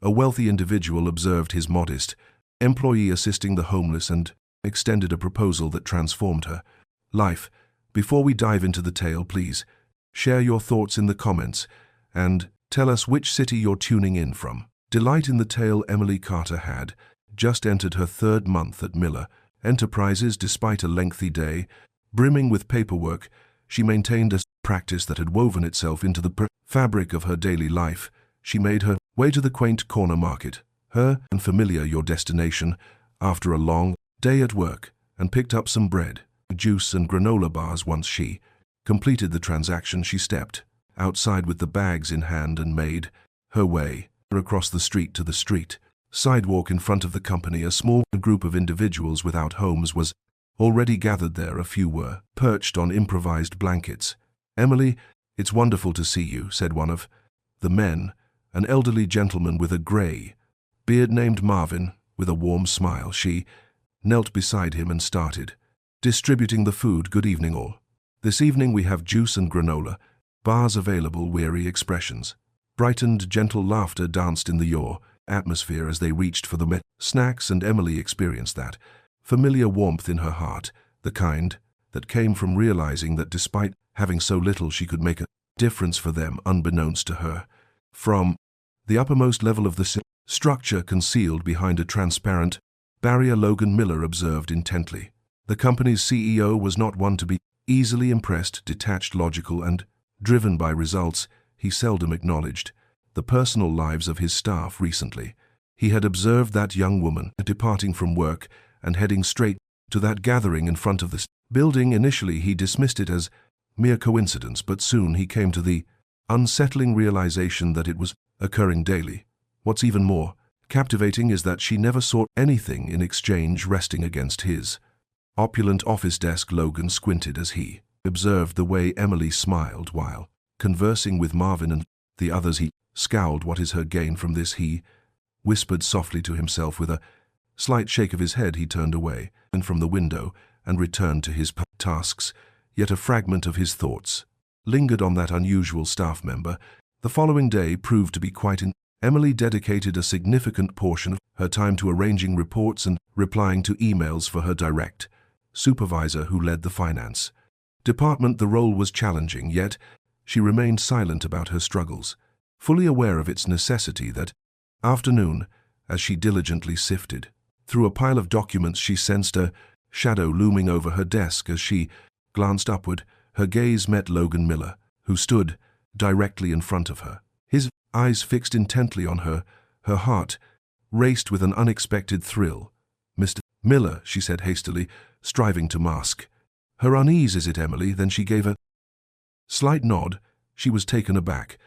A wealthy individual observed his modest employee assisting the homeless and extended a proposal that transformed her life. Before we dive into the tale, please share your thoughts in the comments and tell us which city you're tuning in from. Delight in the tale. Emily Carter had just entered her third month at Miller Enterprises. Despite a lengthy day brimming with paperwork, she maintained a practice that had woven itself into the fabric of her daily life. She made her way to the quaint corner market, her and familiar your destination, after a long day at work, and picked up some bread, juice and granola bars. Once she completed the transaction, she stepped outside with the bags in hand and made her way across the street to the street sidewalk in front of the company. A small group of individuals without homes was already gathered there. A few were perched on improvised blankets. "Emily, it's wonderful to see you," said one of the men, an elderly gentleman with a gray beard named Marvin. With a warm smile, she knelt beside him and started distributing the food. "Good evening, all. This evening we have juice and granola bars available." Weary expressions, brightened, gentle laughter danced in the your atmosphere as they reached for the snacks, and Emily experienced that familiar warmth in her heart, the kind that came from realizing that despite having so little, she could make a difference for them unbeknownst to her. From the uppermost level of the structure, concealed behind a transparent barrier, Logan Miller observed intently. The company's CEO was not one to be easily impressed, detached, logical, and driven by results. He seldom acknowledged the personal lives of his staff. Recently, he had observed that young woman departing from work and heading straight to that gathering in front of the building. Initially, he dismissed it as mere coincidence, but soon he came to the unsettling realization that it was occurring daily. What's even more captivating is that she never sought anything in exchange. Resting against his opulent office desk, Logan squinted as he observed the way Emily smiled while conversing with Marvin and the others. He scowled. "What is her gain from this?" he whispered softly to himself. With a slight shake of his head, he turned away and from the window and returned to his tasks. Yet a fragment of his thoughts lingered on that unusual staff member. The following day proved to be quite Emily dedicated a significant portion of her time to arranging reports and replying to emails for her direct supervisor, who led the finance department. The role was challenging, yet she remained silent about her struggles, fully aware of its necessity. That afternoon, as she diligently sifted through a pile of documents, she sensed a shadow looming over her desk. As she glanced upward, her gaze met Logan Miller, who stood directly in front of her. His eyes fixed intently on her. Her heart raced with an unexpected thrill. "Mr. Miller," she said hastily, striving to mask her unease. "Is it Emily?" Then she gave a slight nod. She was taken aback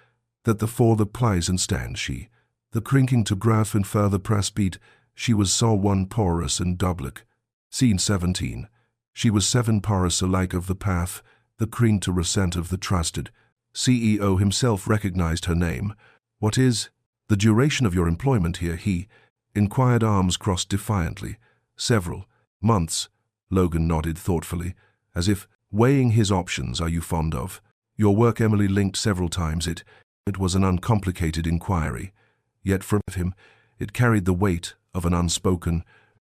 that for the plies and stand she, the crinking to graph and further press beat, she was so one porous and doublet. Scene 17. She was 7 porous alike of the path, the cream to resent of the trusted. CEO himself recognized her name. "What is the duration of your employment here?" he inquired, arms crossed defiantly. "Several months." Logan nodded thoughtfully, as if weighing his options. "Are you fond of your work?" Emily linked several times. It was an uncomplicated inquiry, yet from him it carried the weight of an unspoken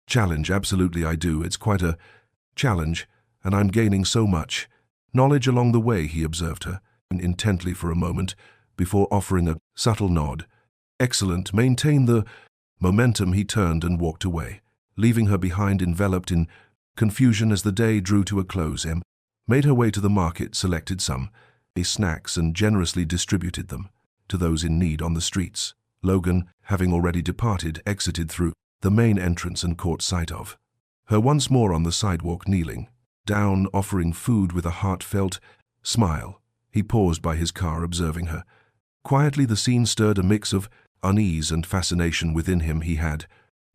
challenge. "Absolutely I do. It's quite a challenge, and I'm gaining so much knowledge along the way." He observed her intently for a moment before offering a subtle nod. "Excellent. Maintain the momentum." He turned and walked away, leaving her behind, enveloped in confusion. As the day drew to a close, Em made her way to the market, selected some snacks and generously distributed them to those in need on the streets. Logan, having already departed, exited through the main entrance and caught sight of her once more on the sidewalk, kneeling down, offering food with a heartfelt smile. He paused by his car, observing her quietly. The scene stirred a mix of unease and fascination within him. He had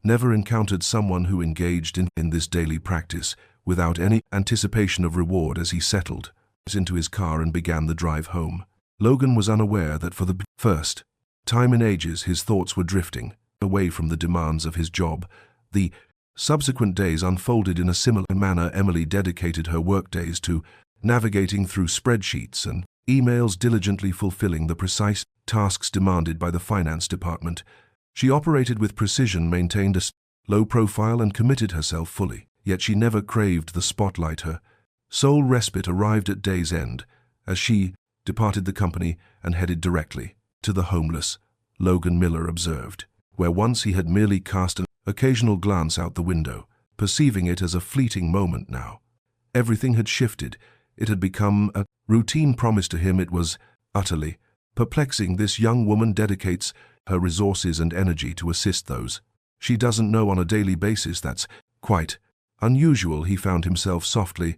never encountered someone who engaged in this daily practice without any anticipation of reward. As he settled into his car and began the drive home, Logan was unaware that for the first time in ages his thoughts were drifting away from the demands of his job. The subsequent days unfolded in a similar manner. Emily dedicated her workdays to navigating through spreadsheets and emails, diligently fulfilling the precise tasks demanded by the finance department. She operated with precision, maintained a low profile, and committed herself fully. Yet she never craved the spotlight. Her sole respite arrived at day's end, as she departed the company and headed directly to the homeless, Logan Miller observed, where once he had merely cast an occasional glance out the window, perceiving it as a fleeting moment now. Everything had shifted. It had become a routine promise to him. It was utterly perplexing. This young woman dedicates her resources and energy to assist those she doesn't know on a daily basis. That's quite unusual. He found himself softly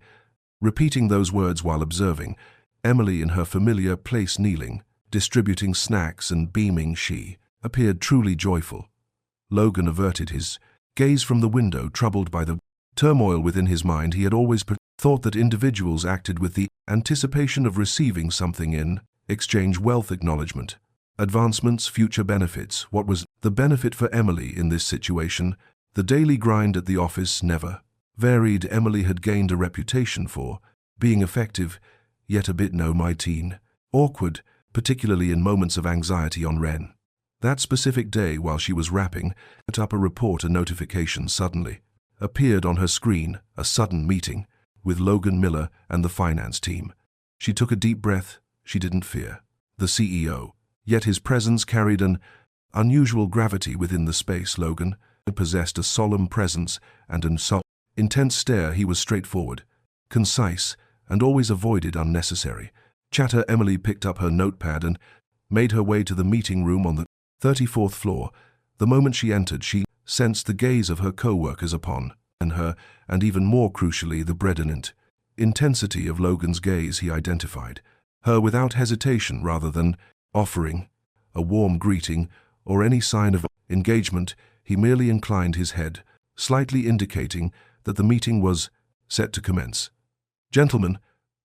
repeating those words while observing Emily in her familiar place, kneeling, distributing snacks and beaming. She appeared truly joyful. Logan averted his gaze from the window, troubled by the turmoil within his mind. He had always thought that individuals acted with the anticipation of receiving something in exchange: wealth, acknowledgement, advancements, future benefits. What was the benefit for Emily in this situation? The daily grind at the office never varied. Emily had gained a reputation for being effective, yet a bit awkward, particularly in moments of anxiety on Ren. That specific day, while she was wrapping up a report, a notification suddenly appeared on her screen: a sudden meeting with Logan Miller and the finance team. She took a deep breath. She didn't fear the CEO, yet his presence carried an unusual gravity within the space. Logan possessed a solemn presence and an intense stare. He was straightforward, concise, and always avoided unnecessary chatter. Emily picked up her notepad and made her way to the meeting room on the 34th floor. The moment she entered, she sensed the gaze of her co-workers upon her, and even more crucially, the brilliant intensity of Logan's gaze. He identified her without hesitation. Rather than offering a warm greeting or any sign of engagement, he merely inclined his head, slightly indicating that the meeting was set to commence. "Gentlemen,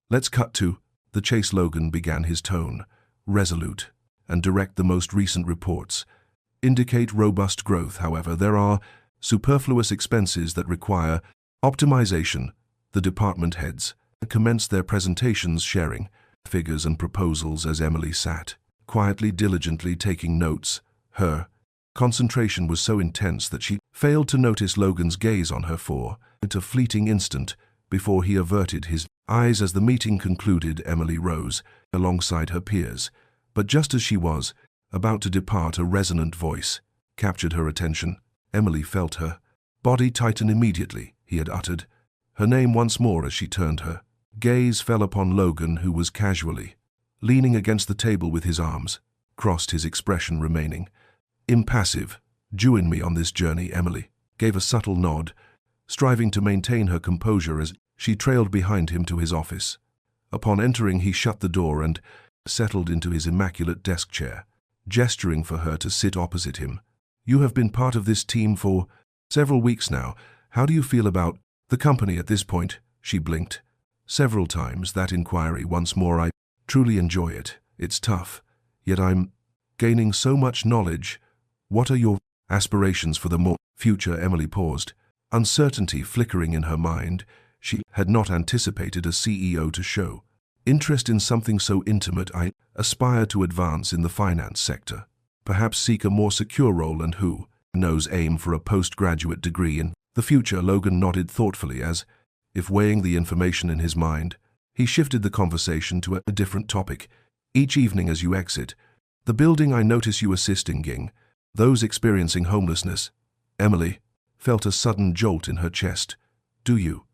let's cut to the chase." Logan began, his tone resolute and direct. "The most recent reports indicate robust growth. However, there are superfluous expenses that require optimization." The department heads commenced their presentations, sharing figures and proposals as Emily sat quietly, diligently taking notes. Her concentration was so intense that she failed to notice Logan's gaze on her for a fleeting instant before he averted his eyes. As the meeting concluded, Emily rose alongside her peers, but just as she was about to depart, a resonant voice captured her attention. Emily felt her body tighten immediately. He had uttered her name once more. As she turned, her gaze fell upon Logan, who was casually leaning against the table with his arms crossed, his expression remaining impassive. "Join me on this journey." Emily gave a subtle nod, striving to maintain her composure as she trailed behind him to his office. Upon entering, he shut the door and settled into his immaculate desk chair, gesturing for her to sit opposite him. "You have been part of this team for several weeks now. How do you feel about the company at this point?" She blinked several times. That inquiry once more. "I truly enjoy it. It's tough, yet I'm gaining so much knowledge. What are your aspirations for the future?" Emily paused, uncertainty flickering in her mind. She had not anticipated a CEO to show interest in something so intimate. "I aspire to advance in the finance sector, perhaps seek a more secure role, and who knows, aim for a postgraduate degree in the future." Logan nodded thoughtfully, as if weighing the information in his mind. He shifted the conversation to a different topic. "Each evening as you exit the building, I notice you assisting those experiencing homelessness." Emily felt a sudden jolt in her chest. "Do you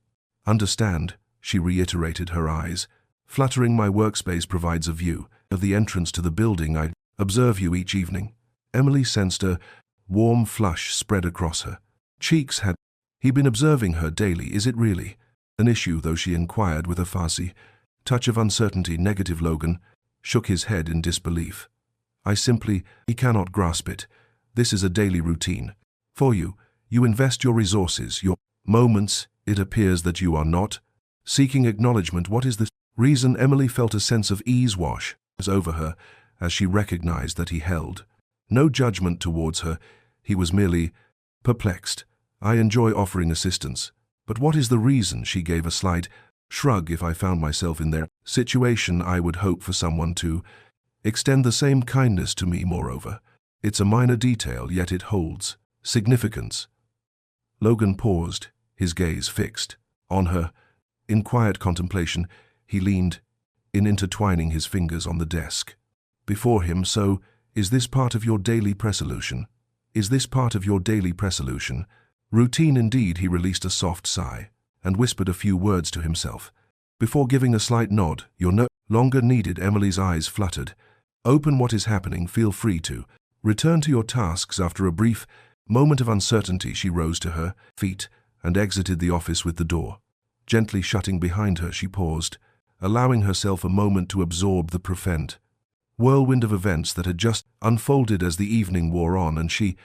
understand?" she reiterated, her eyes fluttering. "My workspace provides a view of the entrance to the building. I observe you each evening." Emily sensed a warm flush spread across her cheeks. Had he been observing her daily? Is it really an issue, though? She inquired with a fussy touch of uncertainty. Negative. Logan shook his head in disbelief. He cannot grasp it. This is a daily routine for you. You invest your resources, your moments. It appears that you are not seeking acknowledgement. What is the reason?" Emily felt a sense of ease wash over her as she recognized that he held no judgment towards her. He was merely perplexed. "I enjoy offering assistance. But what is the reason?" She gave a slight shrug. "If I found myself in their situation, I would hope for someone to extend the same kindness to me. Moreover, It's a minor detail, yet it holds significance. Logan paused, his gaze fixed on her. In quiet contemplation, he leaned in, intertwining his fingers on the desk before him. So, is this part of your daily resolution? Is this part of your daily resolution? Routine indeed. He released a soft sigh and whispered a few words to himself before giving a slight nod. You're no longer needed. Emily's eyes fluttered. Open. What is happening? Feel free to return to your tasks. After a brief moment of uncertainty, she rose to her feet and exited the office with the door gently shutting behind her. She paused, allowing herself a moment to absorb the profound whirlwind of events that had just unfolded. As the evening wore on and she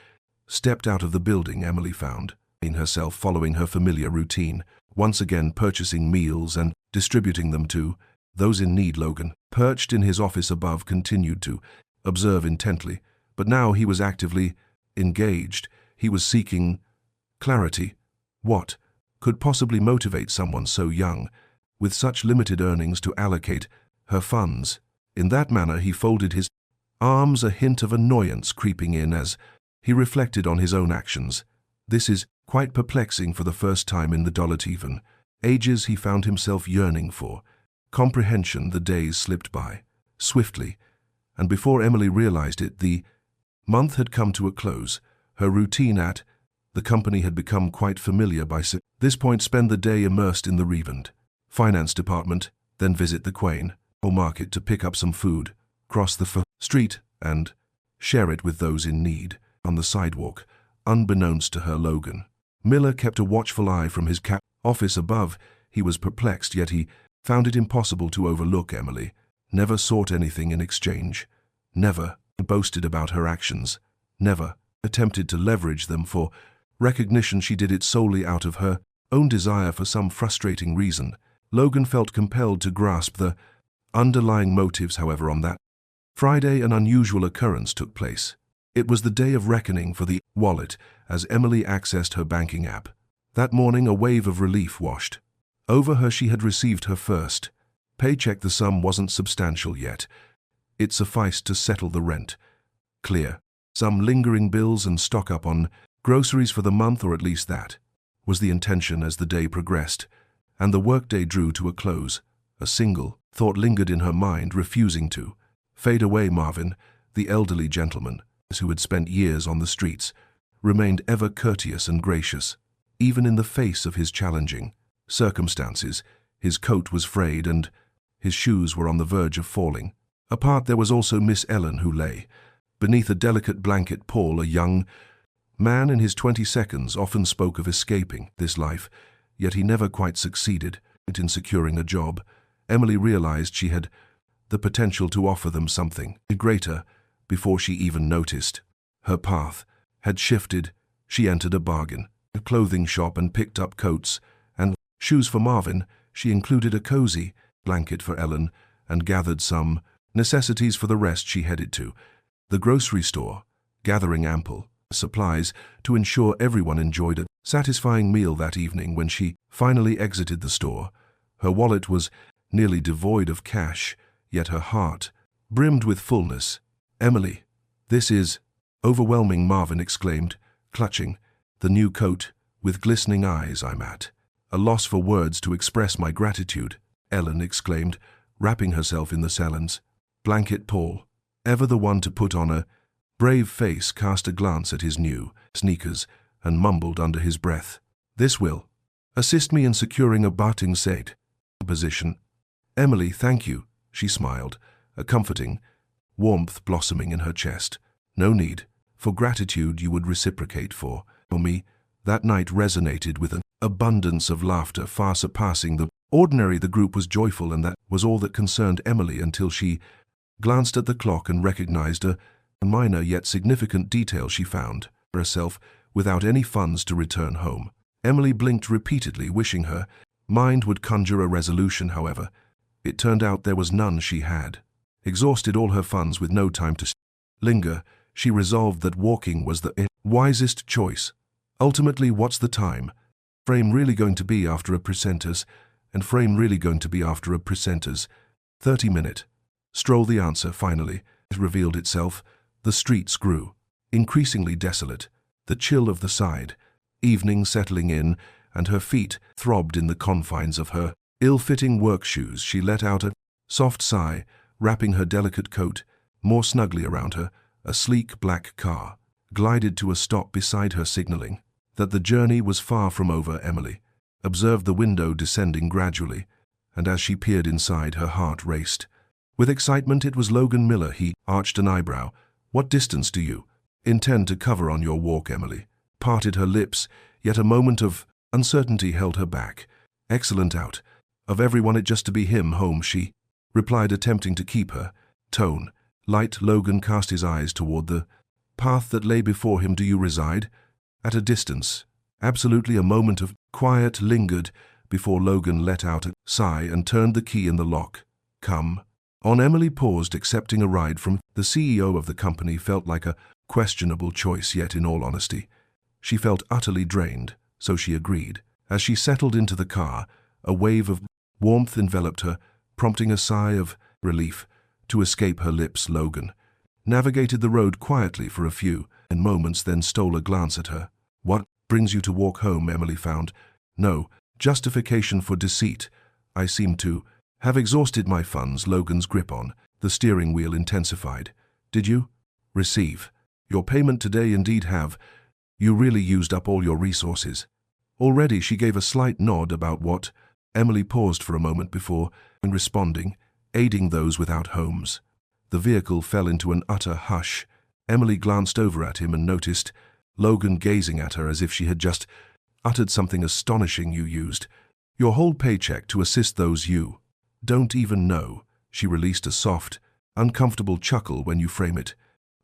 stepped out of the building, Emily found herself following her familiar routine, once again purchasing meals and distributing them to those in need. Logan, perched in his office above, continued to observe intently, but now he was actively engaged. He was seeking clarity. What could possibly motivate someone so young, with such limited earnings, to allocate her funds in that manner? He folded his arms, a hint of annoyance creeping in as he reflected on his own actions. This is quite perplexing. For the first time in the even ages, he found himself yearning for comprehension. The days slipped by swiftly, and before Emily realized it, the month had come to a close. Her routine at the company had become quite familiar by this point. Spend the day immersed in the revamped finance department, then visit the Quain market to pick up some food, cross the street and share it with those in need. On the sidewalk, unbeknownst to her, Logan Miller kept a watchful eye from his office above. He was perplexed, yet he found it impossible to overlook Emily. Never sought anything in exchange, never boasted about her actions, never attempted to leverage them for recognition. She did it solely out of her own desire. For some frustrating reason, Logan felt compelled to grasp the underlying motives. However, on that Friday, an unusual occurrence took place. It was the day of reckoning for the wallet. As Emily accessed her banking app that morning, a wave of relief washed over her. She had received her first paycheck. The sum wasn't substantial yet. It sufficed to settle the rent, clear some lingering bills, and stock up on groceries for the month, or at least that was the intention. As the day progressed and the workday drew to a close, a single thought lingered in her mind, refusing to fade away. Marvin, the elderly gentleman who had spent years on the streets, remained ever courteous and gracious, even in the face of his challenging circumstances. His coat was frayed and his shoes were on the verge of falling apart. There was also Miss Ellen, who lay beneath a delicate blanket. Paul, a young man in his 22nd, often spoke of escaping this life, yet he never quite succeeded in securing a job. Emily realized she had the potential to offer them something greater before she even noticed. Her path had shifted. She entered a clothing shop and picked up coats and shoes for Marvin. She included a cozy blanket for Ellen and gathered some necessities for the rest. She headed to the grocery store, gathering ample supplies to ensure everyone enjoyed a satisfying meal that evening. When she finally exited the store, her wallet was nearly devoid of cash, yet her heart brimmed with fullness. Emily, this is overwhelming, Marvin exclaimed, clutching the new coat with glistening eyes. I'm at a loss for words to express my gratitude, Ellen exclaimed, wrapping herself in the Salon's blanket. Paul, ever the one to put on a brave face, cast a glance at his new sneakers and mumbled under his breath, "This will assist me in securing a batting said position." "Emily, thank you," she smiled, a comforting warmth blossoming in her chest. "No need for gratitude. You would reciprocate for me." That night resonated with an abundance of laughter far surpassing the ordinary. The group was joyful, and that was all that concerned Emily until she glanced at the clock and recognized a minor yet significant detail. She found herself without any funds to return home. Emily blinked repeatedly, wishing her mind would conjure a resolution. However, it turned out there was none. She had exhausted all her funds with no time to linger. She resolved that walking was the wisest choice. Ultimately, what's the time frame really going to be after a precentor's 30-minute stroll? The answer finally revealed itself. The streets grew increasingly desolate, the chill of the side, evening settling in, and her feet throbbed in the confines of her ill-fitting work shoes. She let out a soft sigh, wrapping her delicate coat more snugly around her. A sleek black car glided to a stop beside her, signaling that the journey was far from over. Emily observed the window descending gradually, and as she peered inside, her heart raced. With excitement, it was Logan Miller. He arched an eyebrow. "What distance do you intend to cover on your walk?" Emily parted her lips, yet a moment of uncertainty held her back. "Excellent out of everyone, it just to be him home," she replied, attempting to keep her tone light. Logan cast his eyes toward the path that lay before him. "Do you reside at a distance?" "Absolutely." A moment of quiet lingered before Logan let out a sigh and turned the key in the lock. "Come on." Emily paused. Accepting a ride from the CEO of the company felt like a questionable choice, yet in all honesty, she felt utterly drained, so she agreed. As she settled into the car, a wave of warmth enveloped her, prompting a sigh of relief to escape her lips. Logan navigated the road quietly for a few moments, then stole a glance at her. "What brings you to walk home?" Emily found no justification for deceit. "I seem to have exhausted my funds." Logan's grip on the steering wheel intensified. "Did you receive your payment today?" "Indeed have. You really used up all your resources already." She gave a slight nod. "About what?" Emily paused for a moment before responding. "Aiding those without homes." The vehicle fell into an utter hush. Emily glanced over at him and noticed Logan gazing at her as if she had just uttered something astonishing. "You used your whole paycheck to assist those you don't even know." She released a soft, uncomfortable chuckle. "When you frame it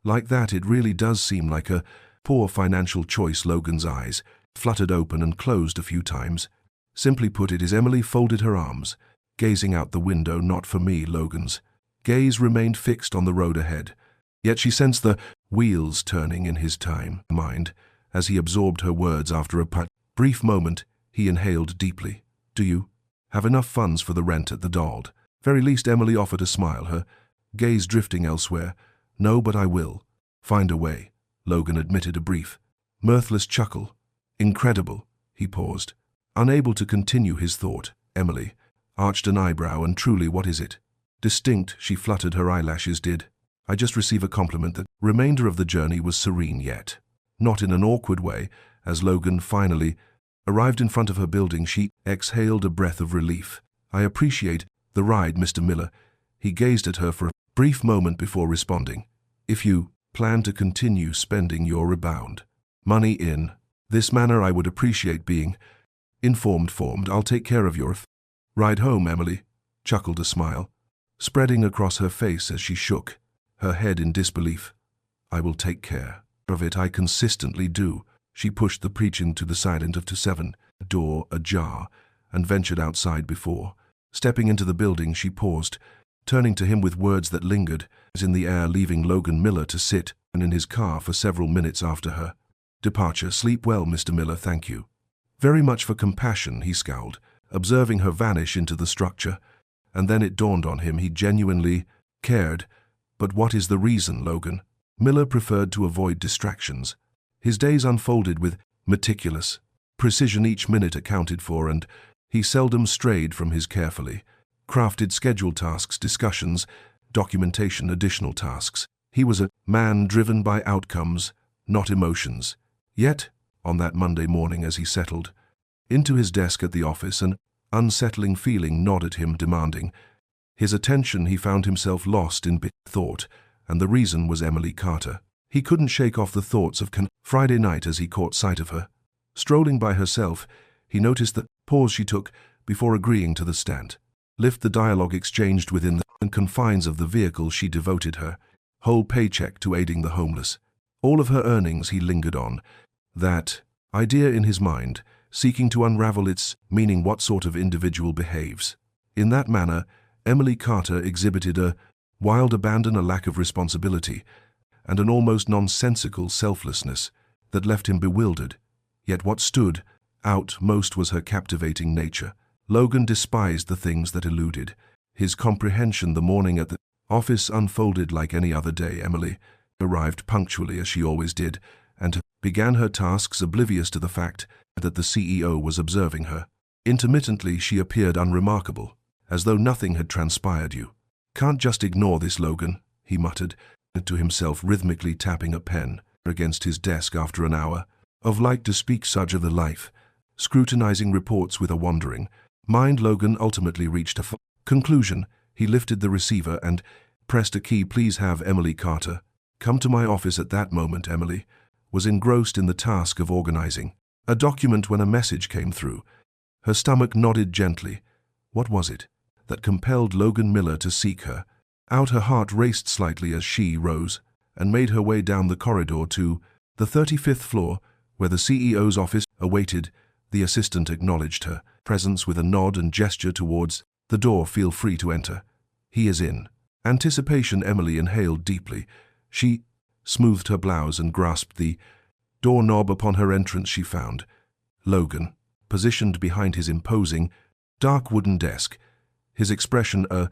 like that, it really does seem like a poor financial choice." Logan's eyes fluttered open and closed a few times. "Simply put, it is." Emily folded her arms, gazing out the window. "Not for me." Logan's gaze remained fixed on the road ahead, yet she sensed the wheels turning in his mind as he absorbed her words. After a brief moment, he inhaled deeply. "Do you have enough funds for the rent at the Dold?" "Very least." Emily offered a smile, her gaze drifting elsewhere. "No, but I will find a way." Logan admitted a brief, mirthless chuckle. "Incredible." He paused, unable to continue his thought. Emily arched an eyebrow. "And truly, what is it?" "Distinct." She fluttered her eyelashes. "Did I just receive a compliment?" The remainder of the journey was serene, yet not in an awkward way. As Logan finally arrived in front of her building, she exhaled a breath of relief. "I appreciate the ride, Mr. Miller." He gazed at her for a brief moment before responding. "If you plan to continue spending your rebound money in this manner, I would appreciate being informed. I'll take care of your ride home." Emily chuckled, a smile spreading across her face as she shook her head in disbelief. "I will take care of it. I consistently do." She pushed the preaching to the side and to 7, door ajar, and ventured outside. Before stepping into the building, she paused, turning to him with words that lingered in the air, leaving Logan Miller to sit in his car for several minutes after her departure. "Sleep well, Mr. Miller." "Thank you very much for compassion." He scowled, observing her vanish into the structure, and then it dawned on him he genuinely cared. "But what is the reason?" Logan Miller preferred to avoid distractions. His days unfolded with meticulous precision, each minute accounted for, and he seldom strayed from his carefully crafted scheduled tasks, discussions, documentation, additional tasks. He was a man driven by outcomes, not emotions. Yet, on that Monday morning, as he settled into his desk at the office, an unsettling feeling gnawed at him, demanding his attention. He found himself lost in thought, and the reason was Emily Carter. He couldn't shake off the thoughts of Friday night. As he caught sight of her strolling by herself, he noticed the pause she took before agreeing to the lift. The dialogue exchanged within the confines of the vehicle. She devoted her whole paycheck to aiding the homeless. All of her earnings. He lingered on that idea in his mind, seeking to unravel its meaning. What sort of individual behaves in that manner? Emily Carter exhibited a wild abandon, a lack of responsibility, and an almost nonsensical selflessness that left him bewildered. Yet what stood out most was her captivating nature. Logan despised the things that eluded his comprehension. The morning at the office unfolded like any other day. Emily arrived punctually as she always did, and began her tasks oblivious to the fact that the CEO was observing her. Intermittently, she appeared unremarkable, as though nothing had transpired. You can't just ignore this, Logan, he muttered to himself, rhythmically tapping a pen against his desk after an hour of like to speak such of the life, scrutinizing reports with a wandering mind. Logan ultimately reached a conclusion. He lifted the receiver and pressed a key. Please have Emily Carter come to my office. At that moment, Emily was engrossed in the task of organizing a document when a message came through. Her stomach nodded gently. What was it that compelled Logan Miller to seek her out? Her heart raced slightly as she rose and made her way down the corridor to the 35th floor, where the CEO's office awaited. The assistant acknowledged her presence with a nod and gesture towards the door. Feel free to enter. He is in. Anticipation. Emily inhaled deeply. She smoothed her blouse and grasped the doorknob. Upon her entrance, she found Logan positioned behind his imposing, dark wooden desk, his expression a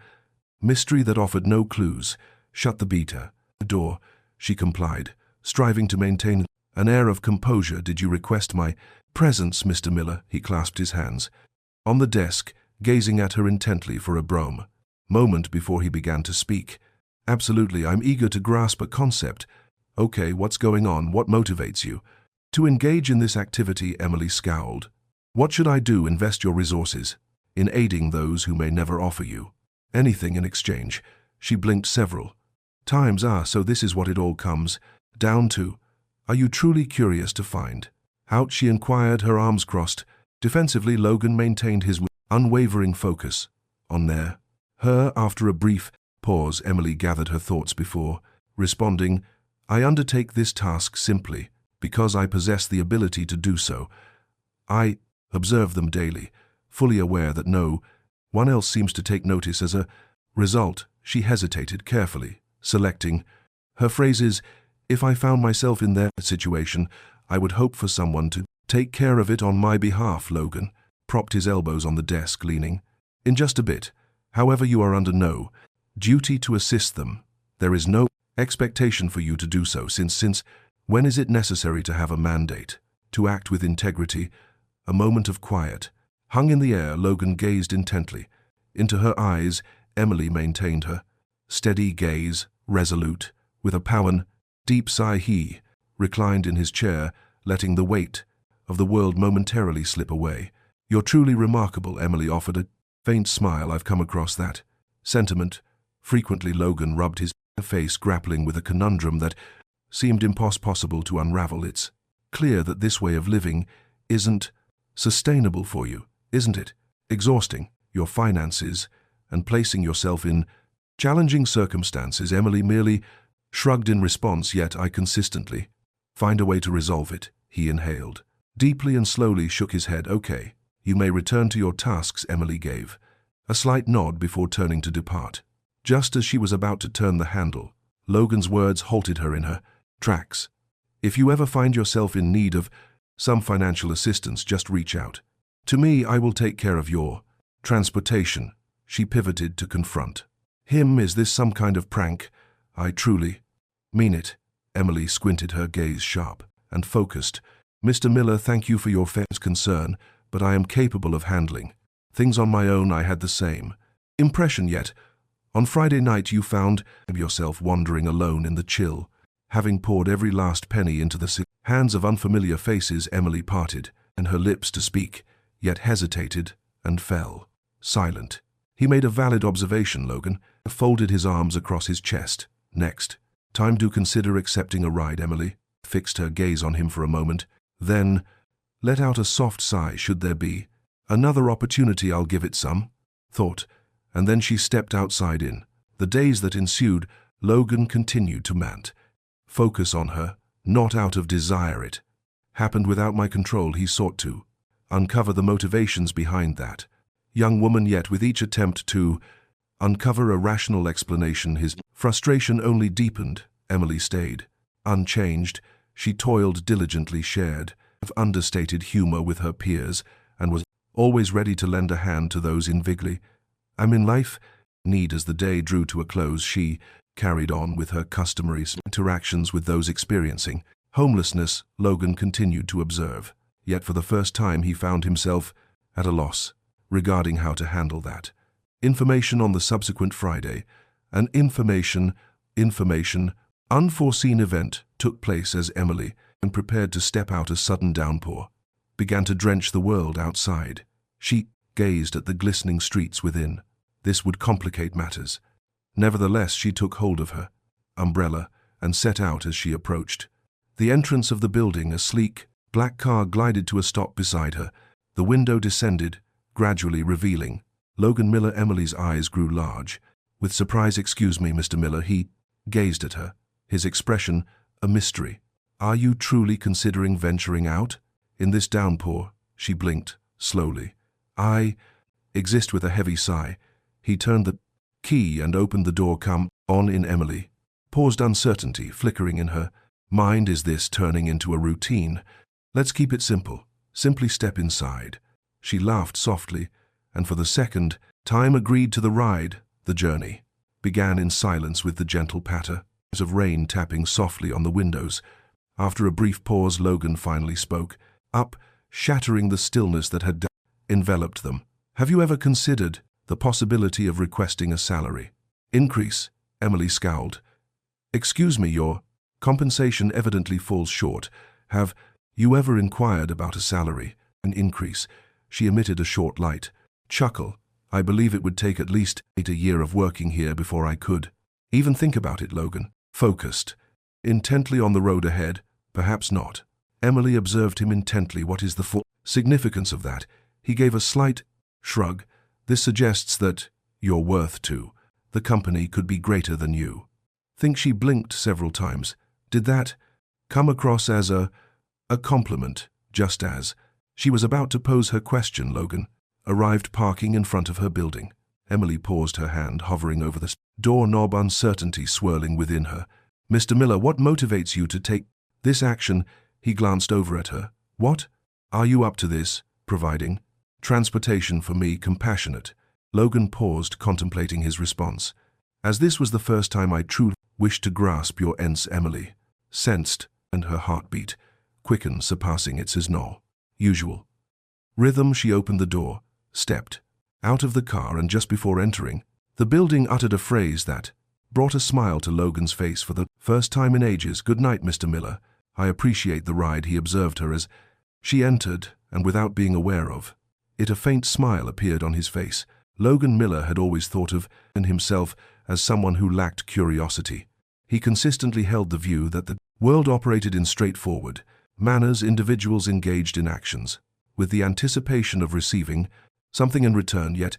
mystery that offered no clues. Shut the door, she complied, striving to maintain an air of composure. Did you request my presence, Mr. Miller? He clasped his hands on the desk, gazing at her intently for a moment before he began to speak. Absolutely, I'm eager to grasp a concept. Okay, what's going on? What motivates you to engage in this activity? Emily scowled. What should I do? Invest your resources in aiding those who may never offer you anything in exchange. She blinked several times. So this is what it all comes down to. Are you truly curious to find out? She inquired, her arms crossed. Defensively, Logan maintained his unwavering focus on her. After a brief pause, Emily gathered her thoughts before responding. I undertake this task simply because I possess the ability to do so. I observe them daily, fully aware that no one else seems to take notice. As a result, she hesitated, carefully selecting her phrases. If I found myself in their situation, I would hope for someone to take care of it on my behalf. Logan propped his elbows on the desk, leaning in just a bit. However, you are under no duty to assist them. There is no expectation for you to do so. Since when is it necessary to have a mandate to act with integrity? A moment of quiet hung in the air. Logan gazed intently into her eyes. Emily maintained her steady gaze, resolute. With a deep sigh, he reclined in his chair, letting the weight of the world momentarily slip away. You're truly remarkable, Emily offered a faint smile. I've come across that sentiment frequently. Logan rubbed his face, grappling with a conundrum that seemed impossible to unravel. It's clear that this way of living isn't sustainable for you, isn't it? Exhausting your finances and placing yourself in challenging circumstances. Emily merely shrugged in response. Yet I consistently find a way to resolve it. He inhaled deeply and slowly shook his head. Okay, you may return to your tasks. Emily gave a slight nod before turning to depart. Just as she was about to turn the handle, Logan's words halted her in her tracks. If you ever find yourself in need of some financial assistance, just reach out to me. I will take care of your transportation. She pivoted to confront him. Is this some kind of prank? I truly mean it. Emily squinted, her gaze sharp and focused. Mr. Miller, thank you for your concern, but I am capable of handling things on my own. I had the same impression. Yet on Friday night you found yourself wandering alone in the chill, having poured every last penny into the hands of unfamiliar faces. Emily parted and her lips to speak, yet hesitated and fell silent. He made a valid observation. Logan folded his arms across his chest. Next time, do consider accepting a ride. Emily fixed her gaze on him for a moment, then let out a soft sigh. Should there be another opportunity, I'll give it some thought. And then she stepped outside. In the days that ensued, Logan continued to focus on her, not out of desire. It happened without my control. He sought to uncover the motivations behind that young woman, yet with each attempt to uncover a rational explanation, his frustration only deepened. Emily stayed unchanged. She toiled diligently, shared of understated humor with her peers, and was always ready to lend a hand to those in vigly. I'm in life need. As the day drew to a close, she carried on with her customary interactions with those experiencing homelessness. Logan continued to observe, yet for the first time he found himself at a loss regarding how to handle that. Information on the subsequent Friday, an unforeseen event took place as Emily, and prepared to step out. A sudden downpour began to drench the world outside. She gazed at the glistening streets within. This would complicate matters. Nevertheless, she took hold of her umbrella and set out. As she approached the entrance of the building, a sleek, black car glided to a stop beside her. The window descended, gradually revealing Logan Miller. Emily's eyes grew large. With surprise, "Excuse me, Mr. Miller." He gazed at her, his expression a mystery. "Are you truly considering venturing out in this downpour?" She blinked, slowly. "I exist." With a heavy sigh, he turned the key and opened the door. "Come on in." Emily paused, uncertainty flickering in her mind. Is this turning into a routine? Let's keep it simple. Simply step inside. She laughed softly, and for the second time agreed to the ride. The journey began in silence, with the gentle patter of rain tapping softly on the windows. After a brief pause, Logan finally spoke up, shattering the stillness that had enveloped them. "Have you ever considered the possibility of requesting a salary increase?" Emily scowled. "Excuse me, your compensation evidently falls short. Have you ever inquired about a salary, an increase?" She emitted a short, light chuckle. "I believe it would take at least a year of working here before I could even think about it." Logan focused intently on the road ahead. "Perhaps not." Emily observed him intently. "What is the full significance of that?" He gave a slight shrug. "This suggests that your worth to the company could be greater than you think." She blinked several times. Did that come across as a compliment? Just as she was about to pose her question, Logan arrived, parking in front of her building. Emily paused, her hand hovering over the doorknob, uncertainty swirling within her. "Mr. Miller, what motivates you to take this action?" He glanced over at her. "What are you up to this? Providing transportation for me." "Compassionate." Logan paused, contemplating his response. "As this was the first time I truly wished to grasp your ends." Emily sensed, and her heartbeat quickened, surpassing its as no usual rhythm. She opened the door, stepped out of the car, and just before entering the building uttered a phrase that brought a smile to Logan's face for the first time in ages. "Good night, Mr. Miller. I appreciate the ride." He observed her as she entered, and without being aware of it, a faint smile appeared on his face. Logan Miller had always thought of himself as someone who lacked curiosity. He consistently held the view that the world operated in straightforward manners, individuals engaged in actions with the anticipation of receiving something in return. Yet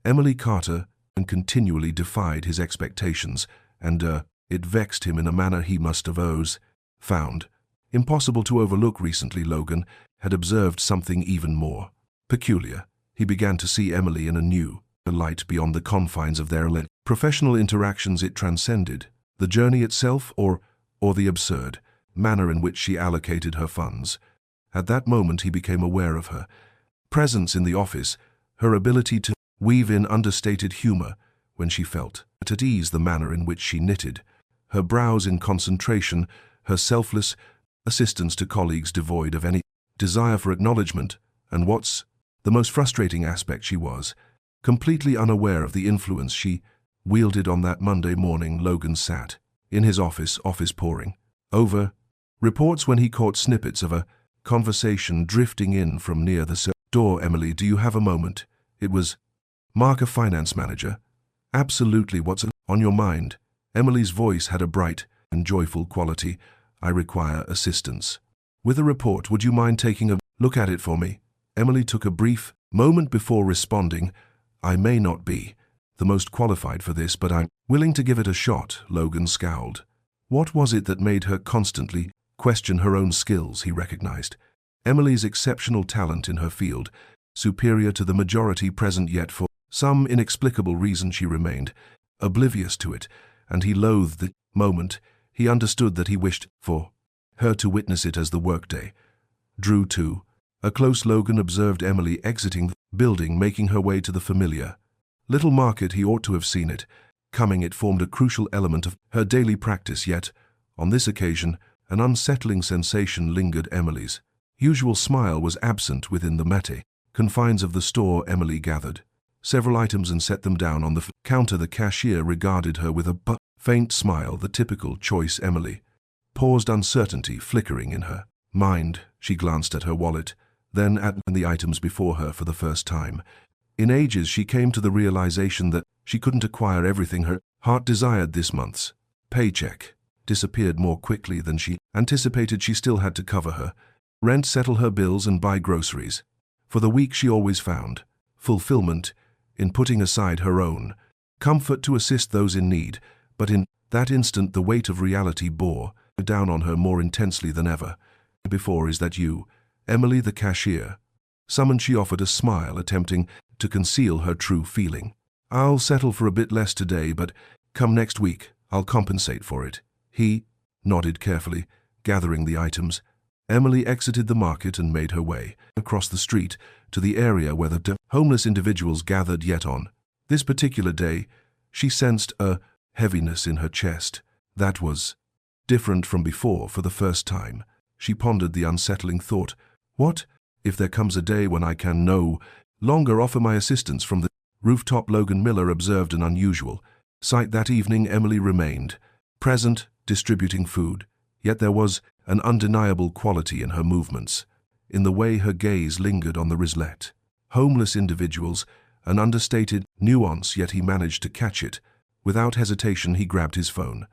Emily Carter and continually defied his expectations, and it vexed him in a manner he must have found impossible to overlook. Recently, Logan had observed something even more peculiar. He began to see Emily in a new light beyond the confines of their professional interactions. It transcended the journey itself or the absurd manner in which she allocated her funds. At that moment, he became aware of her presence in the office, her ability to weave in understated humor when she felt at ease, the manner in which she knitted her brows in concentration, her selfless assistance to colleagues devoid of any desire for acknowledgement, and what's the most frustrating aspect, she was completely unaware of the influence she wielded on that Monday morning. Logan sat in his office poring over reports when he caught snippets of a conversation drifting in from near the door. "Emily, do you have a moment?" It was Mark, a finance manager. "Absolutely. What's on your mind?" Emily's voice had a bright and joyful quality. "I require assistance with a report. Would you mind taking a look at it for me?" Emily took a brief moment before responding. "I may not be the most qualified for this, but I'm willing to give it a shot." Logan scowled. What was it that made her constantly question her own skills? He recognized Emily's exceptional talent in her field, superior to the majority present, yet for some inexplicable reason she remained oblivious to it, and he loathed the moment. He understood that he wished for her to witness it as the workday drew to a close. Logan observed Emily exiting the building, making her way to the familiar little market. He ought to have seen it coming, it formed a crucial element of her daily practice, yet, on this occasion, an unsettling sensation lingered. Emily's usual smile was absent within the mete confines of the store. Emily gathered several items and set them down on the counter. The cashier regarded her with a faint smile, the typical choice. Emily paused, uncertainty flickering in her mind. She glanced at her wallet, then at the items before her. For the first time in ages, she came to the realization that she couldn't acquire everything her heart desired. This month's paycheck disappeared more quickly than she anticipated. She still had to cover her rent, settle her bills, and buy groceries. For the week, she always found fulfillment in putting aside her own comfort to assist those in need, but in that instant the weight of reality bore down on her more intensely than ever before. "Is that you, Emily?" the cashier summoned. She offered a smile, attempting to conceal her true feeling. "I'll settle for a bit less today, but come next week, I'll compensate for it." He nodded carefully, gathering the items. Emily exited the market and made her way across the street to the area where the homeless individuals gathered. Yet on this particular day, she sensed a heaviness in her chest that was different from before. For the first time, she pondered the unsettling thought, what if there comes a day when I can no longer offer my assistance from the rooftop? Logan Miller observed an unusual sight that evening. Emily remained present, distributing food, yet there was an undeniable quality in her movements, in the way her gaze lingered on the rislet homeless individuals, an understated nuance, yet he managed to catch it. Without hesitation, he grabbed his phone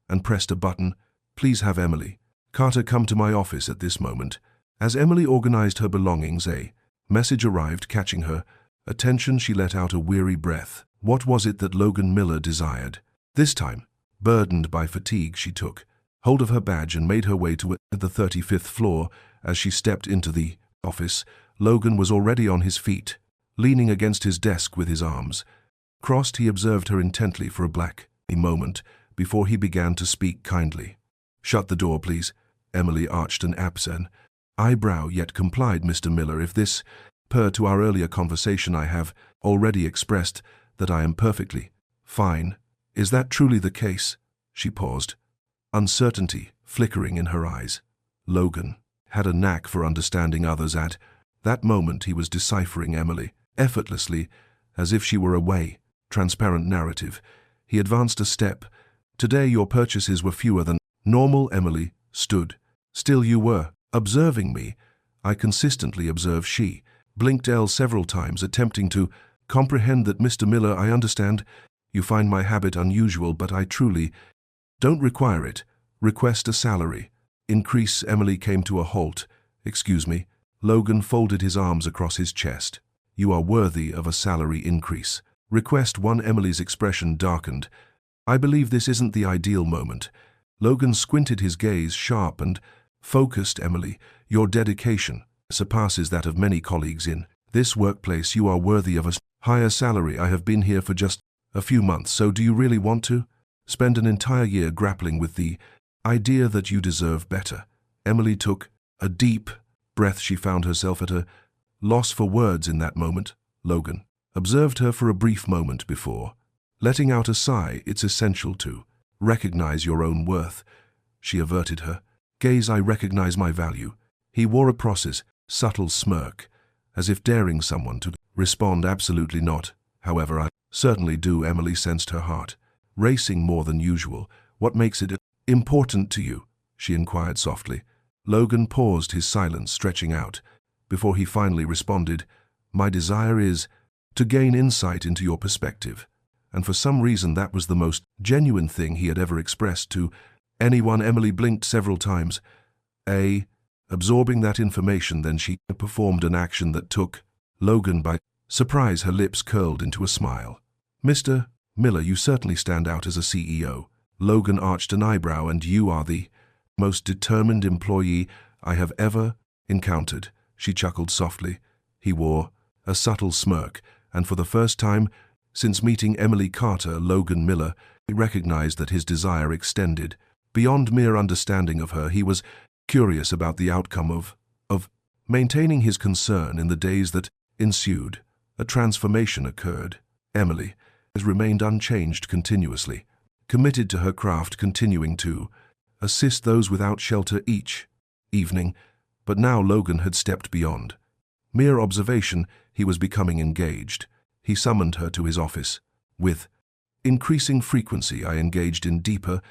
and pressed a button. "Please have Emily Carter come to my office at this moment." As Emily organized her belongings, a message arrived. Catching her attention, she let out a weary breath. What was it that Logan Miller desired? This time, burdened by fatigue, she took hold of her badge and made her way to the 35th floor. As she stepped into the office, Logan was already on his feet, leaning against his desk with his arms crossed. He observed her intently for a moment before he began to speak kindly. "Shut the door, please." Emily arched an absent eyebrow, yet complied. "Mr. Miller, if this, per to our earlier conversation, I have already expressed that I am perfectly fine. Is that truly the case?" She paused, uncertainty flickering in her eyes. Logan had a knack for understanding others. At that moment, he was deciphering Emily effortlessly, as if she were a transparent narrative. He advanced a step. "Today your purchases were fewer than normal." Emily stood still. "You were observing me?" "I consistently observe." She blinked several times, attempting to comprehend that. "Mr. Miller, I understand you find my habit unusual, but I truly don't require it. Request a salary increase." Emily came to a halt. "Excuse me." Logan folded his arms across his chest. "You are worthy of a salary increase. Request one." Emily's expression darkened. "I believe this isn't the ideal moment." Logan squinted, his gaze sharp and focused. "Emily, your dedication surpasses that of many colleagues in this workplace. You are worthy of a higher salary. I have been here for just a few months, so do you really want to spend an entire year grappling with the idea that you deserve better?" Emily took a deep breath. She found herself at a loss for words in that moment. Logan observed her for a brief moment before letting out a sigh. "It's essential to recognize your own worth." She averted her gaze. "I recognize my value." He wore a process, subtle smirk, as if daring someone to respond. "Absolutely not. However, I certainly do." Emily sensed her heart racing more than usual. "What makes it important to you?" she inquired softly. Logan paused, his silence stretching out, before he finally responded, "My desire is to gain insight into your perspective." And for some reason that was the most genuine thing he had ever expressed to anyone. Emily blinked several times, absorbing that information. Then she performed an action that took Logan by surprise. Her lips curled into a smile. "Mr. Miller, you certainly stand out as a CEO." Logan arched an eyebrow. "And you are the most determined employee I have ever encountered." She chuckled softly. He wore a subtle smirk, and for the first time since meeting Emily Carter, Logan Miller recognized that his desire extended beyond mere understanding of her. He was curious about the outcome of maintaining his concern. In the days that ensued, a transformation occurred. Emily has remained unchanged continuously, committed to her craft, continuing to assist those without shelter each evening. But now Logan had stepped beyond mere observation. He was becoming engaged. He summoned her to his office. With increasing frequency, I engaged in deeper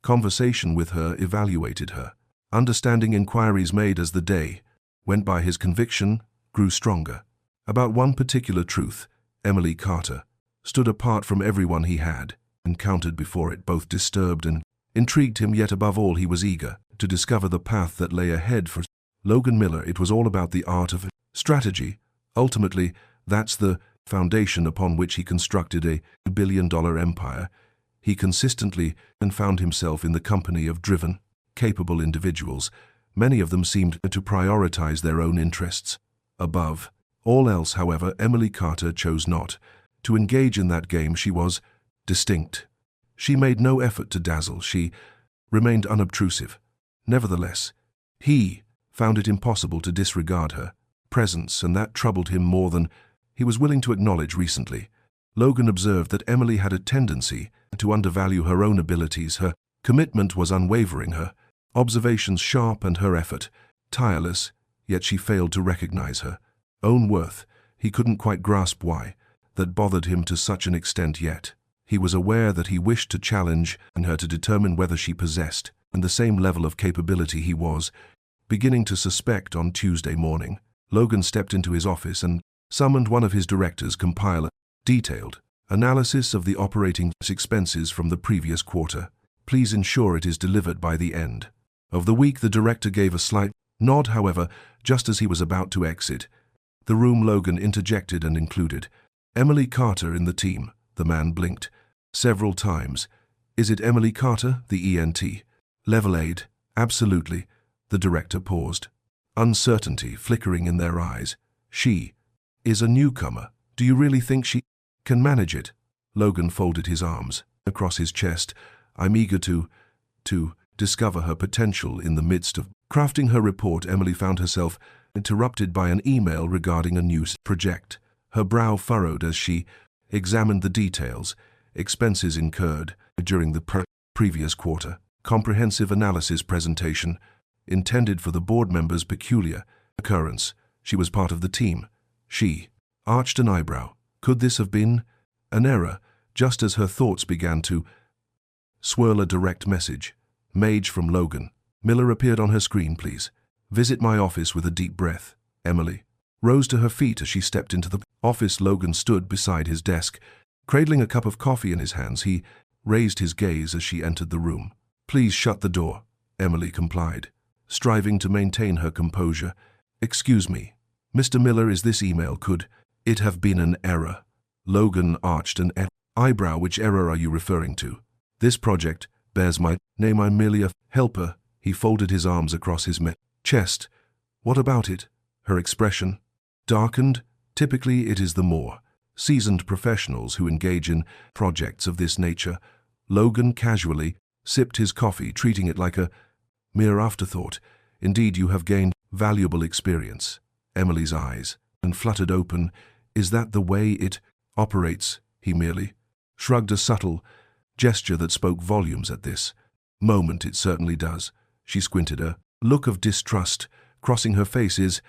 conversation with her, evaluated her understanding, inquiries made as the day went by. His conviction grew stronger about one particular truth: Emily Carter stood apart from everyone he had encountered before. It both disturbed and intrigued him, yet above all he was eager to discover the path that lay ahead for Logan Miller. It was all about the art of strategy. Ultimately, that's the foundation upon which he constructed a billion-dollar empire. He consistently found himself in the company of driven, capable individuals. Many of them seemed to prioritize their own interests above all else. However, Emily Carter chose not to engage in that game. She was distinct. She made no effort to dazzle. She remained unobtrusive. Nevertheless, he found it impossible to disregard her presence, and that troubled him more than he was willing to acknowledge. Recently, Logan observed that Emily had a tendency to undervalue her own abilities. Her commitment was unwavering, her observations sharp, and her effort tireless, yet she failed to recognize her own worth. He couldn't quite grasp why that bothered him to such an extent, yet he was aware that he wished to challenge her to determine whether she possessed the same level of capability he was beginning to suspect. On Tuesday morning, Logan stepped into his office and summoned one of his directors to compile a detailed analysis of the operating expenses from the previous quarter. Please ensure it is delivered by the end of the week. The director gave a slight nod. However, just as he was about to exit the room, Logan interjected and included Emily Carter in the team. The man blinked several times. Is it Emily Carter, the ENT level aide? Absolutely. The director paused, uncertainty flickering in their eyes. She is a newcomer. Do you really think she can manage it? Logan folded his arms across his chest. I'm eager to discover her potential. In the midst of crafting her report, Emily found herself interrupted by an email regarding a new project. Her brow furrowed as she examined the details. Expenses incurred during the previous quarter. Comprehensive analysis presentation intended for the board members. Peculiar occurrence. She was part of the team. She arched an eyebrow. Could this have been an error? Just as her thoughts began to swirl, a direct message Mage from Logan Miller appeared on her screen. Please visit my office. With a deep breath, Emily rose to her feet as she stepped into the office. Logan stood beside his desk, cradling a cup of coffee in his hands. He raised his gaze as she entered the room. Please shut the door, Emily complied, striving to maintain her composure. Excuse me, Mr. Miller, is this email? Could it have been an error? Logan arched an eyebrow. Which error are you referring to? This project bears my name. I'm merely a helper. He folded his arms across his chest. What about it? Her expression darkened. Typically, it is the more seasoned professionals who engage in projects of this nature. Logan casually sipped his coffee, treating it like a mere afterthought. Indeed, you have gained valuable experience. Emily's eyes fluttered open. Is that the way it operates? He merely shrugged, a subtle gesture that spoke volumes at this moment. It certainly does. She squinted, a look of distrust crossing her face. Is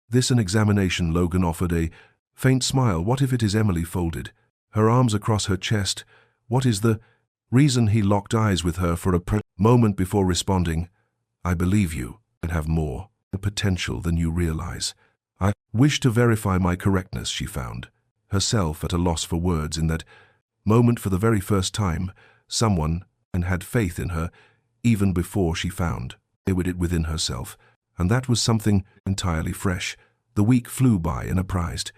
this an examination? Logan offered a faint smile. What if it is? Emily folded her arms across her chest. What is the reason? He locked eyes with her for a moment before responding. I believe you and have more potential than you realize. I wish to verify my correctness. She found herself at a loss for words. In that moment, for the very first time, someone had faith in her, even before she found it within herself, and that was something entirely fresh. The week flew by unapprised.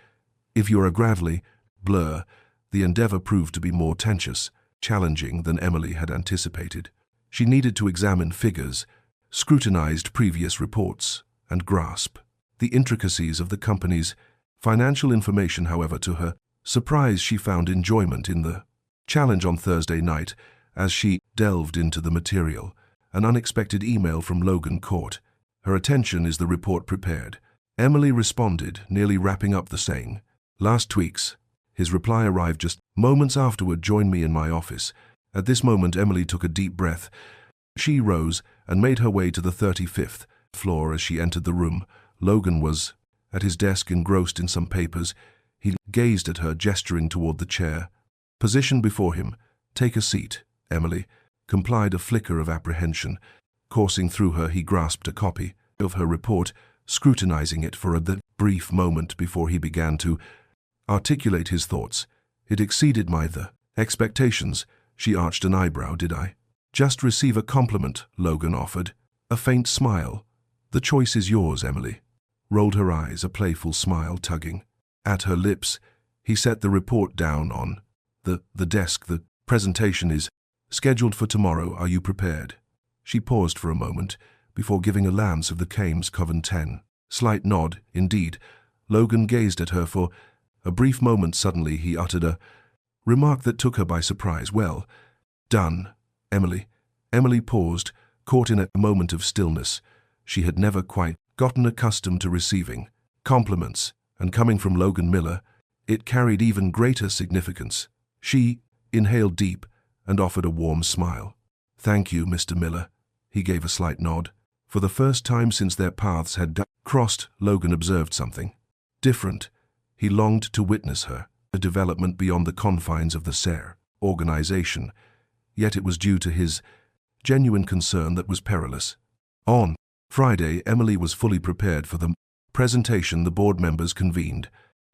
If you're a gravelly blur, the endeavor proved to be more tenuous, challenging than Emily had anticipated. She needed to examine figures, scrutinized previous reports, and grasp the intricacies of the company's financial information. However, to her surprise, she found enjoyment in the challenge. On Thursday night, as she delved into the material, an unexpected email from Logan caught her attention. Is the report prepared? Emily responded, nearly wrapping up the saying. Last week's His reply arrived just moments afterward. Join me in my office. At this moment, Emily took a deep breath. She rose and made her way to the 35th floor. As she entered the room, Logan was at his desk, engrossed in some papers. He gazed at her, gesturing toward the chair positioned before him. Take a seat, Emily, complied. A flicker of apprehension coursing through her. He grasped a copy of her report, scrutinizing it for a brief moment before he began to articulate his thoughts. It exceeded my expectations. She arched an eyebrow. Did I just receive a compliment? Logan offered, a faint smile. The choice is yours, Emily rolled her eyes, a playful smile tugging at her lips. He set the report down on the desk. The presentation is scheduled for tomorrow. Are you prepared? She paused for a moment before giving a glance of the Kames Coven 10. Slight nod, indeed. Logan gazed at her for a brief moment. Suddenly he uttered a remark that took her by surprise. Well done, Emily. Emily paused, caught in a moment of stillness. She had never quite gotten accustomed to receiving compliments, and coming from Logan Miller, it carried even greater significance. She inhaled deep and offered a warm smile. Thank you, Mr. Miller. He gave a slight nod. For the first time since their paths had crossed, Logan observed something different. He longed to witness her, a development beyond the confines of the SARE organization, yet it was due to his genuine concern that was perilous. On Friday, Emily was fully prepared for the presentation. The board members convened.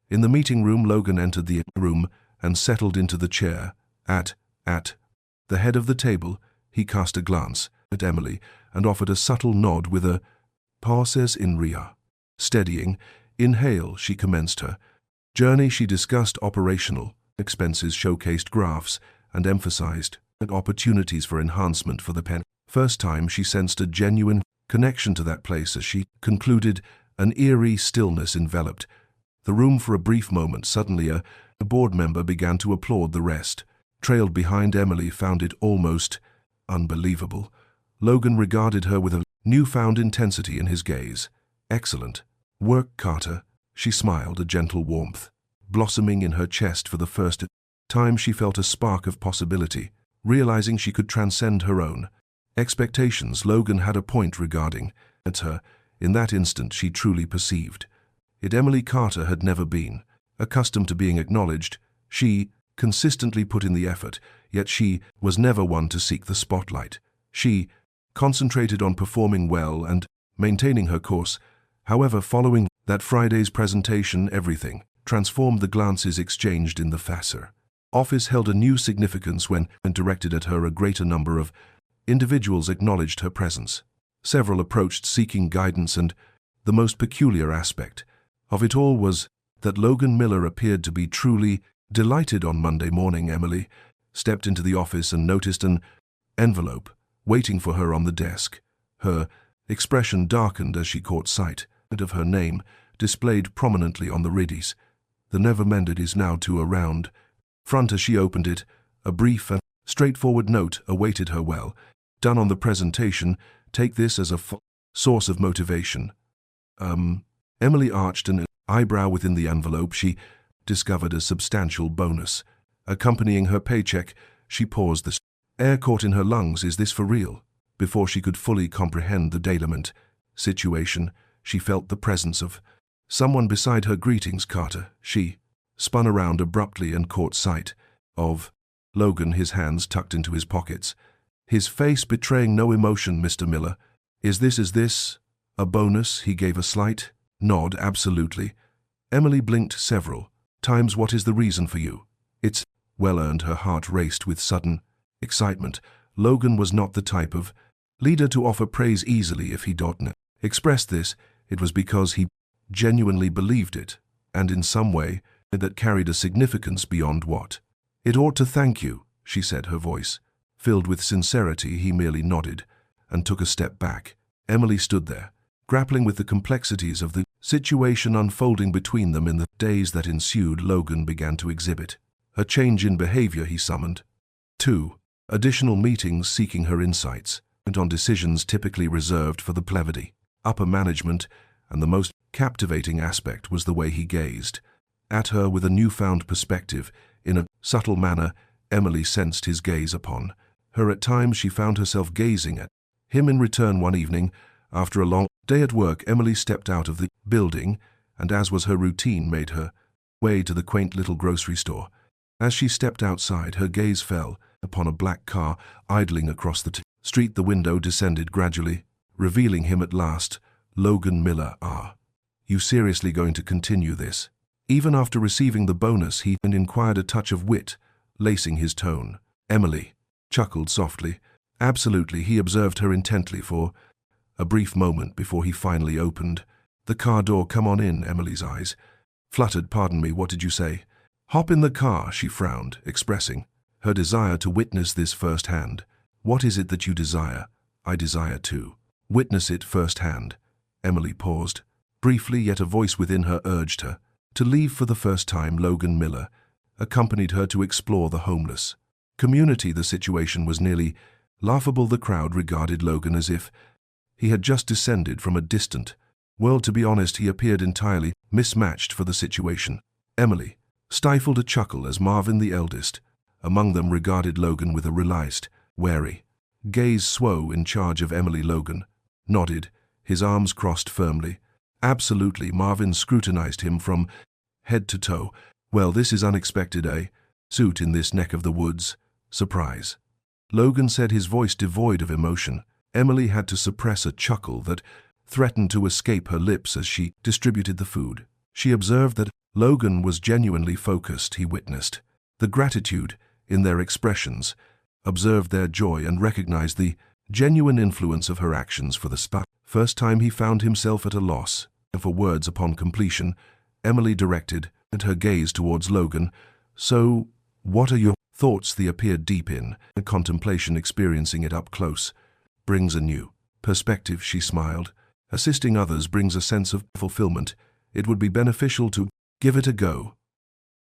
In the meeting room, Logan entered the room and settled into the chair. At the head of the table, he cast a glance at Emily and offered a subtle nod with a pauses in ria. Steadying, inhale, she commenced her journey. She discussed operational expenses, showcased graphs, and emphasized opportunities for enhancement for the pen. First time she sensed a genuine connection to that place. As she concluded, an eerie stillness enveloped the room for a brief moment. Suddenly a board member began to applaud. The rest trailed behind. Emily found it almost unbelievable. Logan regarded her with a newfound intensity in his gaze. Excellent work, Carter. She smiled, a gentle warmth blossoming in her chest. For the first time she felt a spark of possibility, realizing she could transcend her own expectations. Logan had a point regarding her. In that instant she truly perceived it. Emily Carter had never been accustomed to being acknowledged. She consistently put in the effort, yet she was never one to seek the spotlight. She concentrated on performing well and maintaining her course. However, following that Friday's presentation, everything transformed. The glances exchanged in the FASR office held a new significance when directed at her. A greater number of individuals acknowledged her presence. Several approached seeking guidance, and the most peculiar aspect of it all was that Logan Miller appeared to be truly delighted. On Monday morning, Emily stepped into the office and noticed an envelope waiting for her on the desk. Her expression darkened as she caught sight of her name displayed prominently on the riddies. The never-mended is now to around front. As she opened it, a brief and straightforward note awaited her. Well done on the presentation. Take this as a source of motivation. Emily arched an eyebrow. Within the envelope she discovered a substantial bonus accompanying her paycheck. She paused, the air caught in her lungs. Is this for real? Before she could fully comprehend the delayment situation, she felt the presence of someone beside her. Greetings, Carter. She spun around abruptly and caught sight of Logan, his hands tucked into his pockets, his face betraying no emotion. Mr. Miller, is this a bonus? He gave a slight nod. Absolutely. Emily blinked several times. What is the reason for you? It's well-earned. Her heart raced with sudden excitement. Logan was not the type of leader to offer praise easily. If he didn't express this, it was because he genuinely believed it, and in some way that carried a significance beyond what it ought to. Thank you, she said, her voice filled with sincerity. He merely nodded and took a step back. Emily stood there, grappling with the complexities of the situation unfolding between them. In the days that ensued, Logan began to exhibit a change in behavior. He summoned 2 additional meetings seeking her insights and on decisions typically reserved for the plebeian upper management, and the most captivating aspect was the way he gazed at her with a newfound perspective. In a subtle manner, Emily sensed his gaze upon her. At times she found herself gazing at him in return. One evening, after a long day at work, Emily stepped out of the building and, as was her routine, made her way to the quaint little grocery store. As she stepped outside, her gaze fell upon a black car idling across the street. The window descended gradually, revealing him at last. Logan Miller. "Are you seriously going to continue this?" Even after receiving the bonus, he inquired, a touch of wit lacing his tone. Emily chuckled softly. "Absolutely." He observed her intently for a brief moment before he finally opened the car door. "Come on in." Emily's eyes fluttered. "Pardon me, what did you say?" "Hop in the car," she frowned, expressing her desire to witness this firsthand. "What is it that you desire?" "I desire to witness it firsthand." Emily paused briefly, yet a voice within her urged her to leave for the first time. Logan Miller accompanied her to explore the homeless community. The situation was nearly laughable. The crowd regarded Logan as if he had just descended from a distant world. To be honest, he appeared entirely mismatched for the situation. Emily stifled a chuckle as Marvin, the eldest among them, regarded Logan with a realized, wary gaze. "Swo in charge of Emily?" Logan nodded, his arms crossed firmly. "Absolutely." Marvin scrutinized him from head to toe. "Well, this is unexpected, eh? Suit in this neck of the woods. Surprise," Logan said, his voice devoid of emotion. Emily had to suppress a chuckle that threatened to escape her lips as she distributed the food. She observed that Logan was genuinely focused. He witnessed the gratitude in their expressions, observed their joy, and recognized the genuine influence of her actions. For the first time, he found himself at a loss for words. Upon completion, Emily directed her gaze towards Logan. "So, what are your thoughts?" They appeared deep in a contemplation. "Experiencing it up close brings a new perspective," she smiled. "Assisting others brings a sense of fulfillment. It would be beneficial to give it a go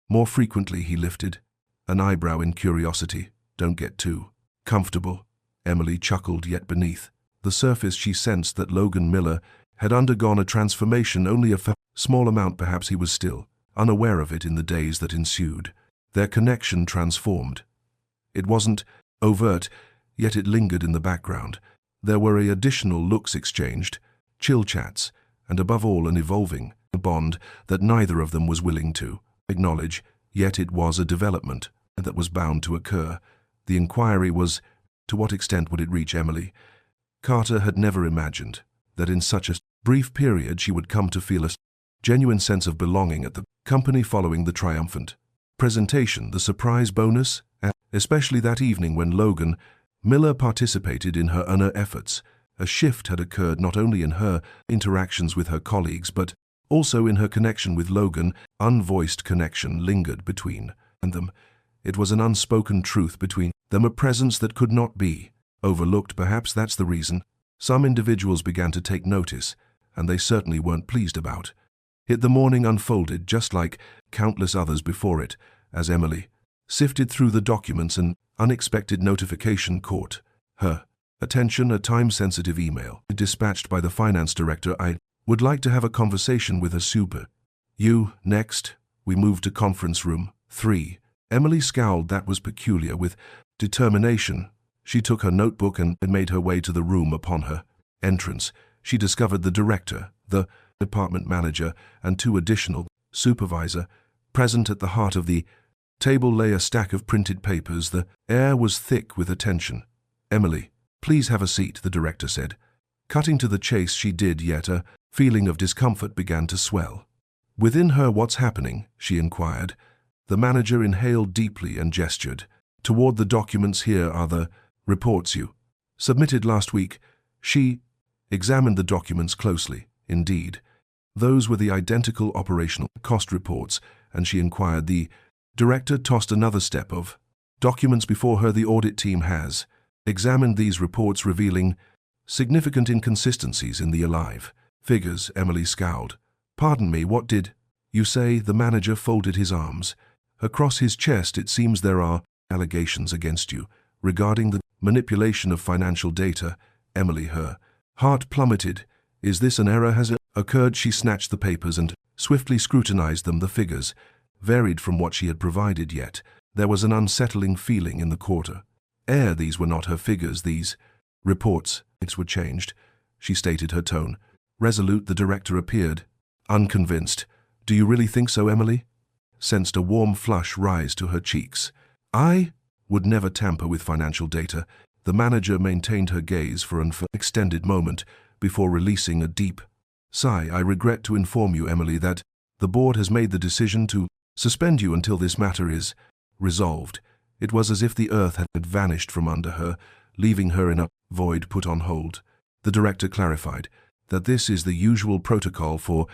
more frequently." He lifted an eyebrow in curiosity. "Don't get too comfortable." Emily chuckled, yet beneath the surface she sensed that Logan Miller had undergone a transformation. Only a small amount, perhaps. He was still unaware of it. In the days that ensued, their connection transformed. It wasn't overt, yet it lingered in the background. There were additional looks exchanged, chill chats, and above all an evolving bond that neither of them was willing to acknowledge. Yet it was a development that was bound to occur. The inquiry was, to what extent would it reach Emily? Carter had never imagined that in such a brief period she would come to feel a genuine sense of belonging at the company following the triumphant presentation, the surprise bonus, and especially that evening when Logan Miller participated in her honor efforts. A shift had occurred not only in her interactions with her colleagues, but also in her connection with Logan. Unvoiced connection lingered between them. It was an unspoken truth between them, a presence that could not be overlooked. Perhaps that's the reason some individuals began to take notice, and they certainly weren't pleased about it. The morning unfolded just like countless others before it. As Emily sifted through the documents, an unexpected notification caught her attention. A time-sensitive email dispatched by the finance director. "I would like to have a conversation with a super. You, next." We moved to conference room 3. Emily scowled. That was peculiar. With determination, she took her notebook and made her way to the room. Upon her entrance, she discovered the director, the department manager, and 2 additional supervisors present. At the heart of the table lay a stack of printed papers. The air was thick with attention. "Emily, please have a seat," the director said. Cutting to the chase she did, yet a feeling of discomfort began to swell within her. "What's happening?" she inquired. The manager inhaled deeply and gestured toward the documents. "Here are the reports you submitted last week." She examined the documents closely. Indeed, those were the identical operational cost reports, and she inquired. The director tossed another step of documents before her. "The audit team has examined these reports, revealing significant inconsistencies in the alive figures." Emily scowled. "Pardon me, what did you say?" The manager folded his arms across his chest. "It seems there are allegations against you regarding the manipulation of financial data." Emily, her heart plummeted. "Is this an error? Has it occurred?" She snatched the papers and swiftly scrutinized them. The figures varied from what she had provided, yet there was an unsettling feeling in the quarter. These were not her figures, these reports. It were changed. She stated, her tone resolute. The director appeared unconvinced. Do you really think so, Emily? Sensed a warm flush rise to her cheeks. I would never tamper with financial data. The manager maintained her gaze for an extended moment before releasing a deep sigh. I regret to inform you, Emily, that the board has made the decision to suspend you until this matter is resolved. It was as if the earth had vanished from under her, leaving her in a void. Put on hold. The director clarified that this is the usual protocol for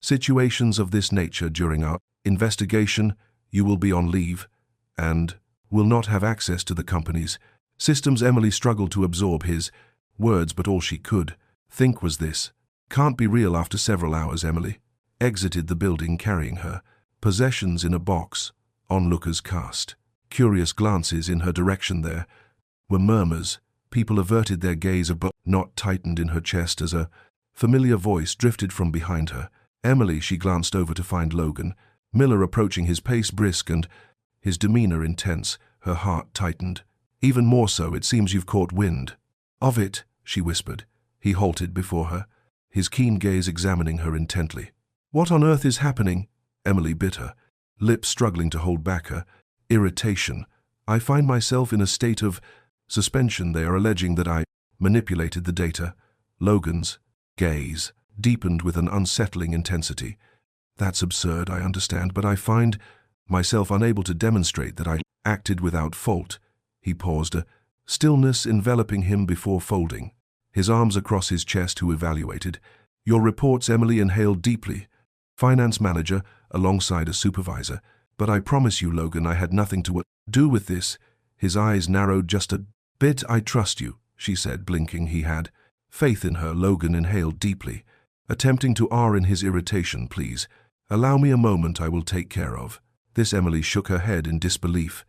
situations of this nature. During our investigation, you will be on leave and will not have access to the company's systems. Emily struggled to absorb his words, but all she could think was this can't be real. After several hours, Emily exited the building carrying her possessions in a box. Onlookers cast curious glances in her direction. There were murmurs. People averted their gaze, but not tightened in her chest as a familiar voice drifted from behind her. Emily, she glanced over to find Logan Miller approaching, his pace brisk and his demeanor intense. Her heart tightened. Even more so. It seems you've caught wind of it, she whispered. He halted before her, his keen gaze examining her intently. What on earth is happening? Emily bit her lips, struggling to hold back her irritation. I find myself in a state of suspension. They are alleging that I manipulated the data. Logan's gaze deepened with an unsettling intensity. That's absurd, I understand, but I find myself unable to demonstrate that I acted without fault. He paused, a stillness enveloping him before folding his arms across his chest. Who evaluated your reports? Emily inhaled deeply. Finance manager, alongside a supervisor. But I promise you, Logan, I had nothing to do with this. His eyes narrowed just a bit. I trust you, she said, blinking. He had faith in her. Logan inhaled deeply, attempting to in his irritation. Please, allow me a moment. I will take care of this. Emily shook her head in disbelief.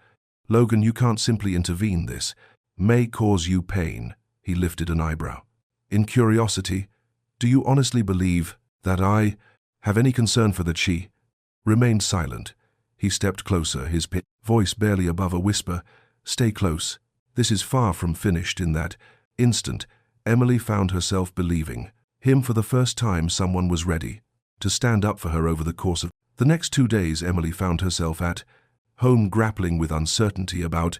Logan, you can't simply intervene. This may cause you pain. He lifted an eyebrow. In curiosity, do you honestly believe that I have any concern for that? She remained silent. He stepped closer, his voice barely above a whisper. Stay close. This is far from finished. In that instant, Emily found herself believing him for the first time. Someone was ready to stand up for her. Over the course of the next 2 days, Emily found herself at home, grappling with uncertainty about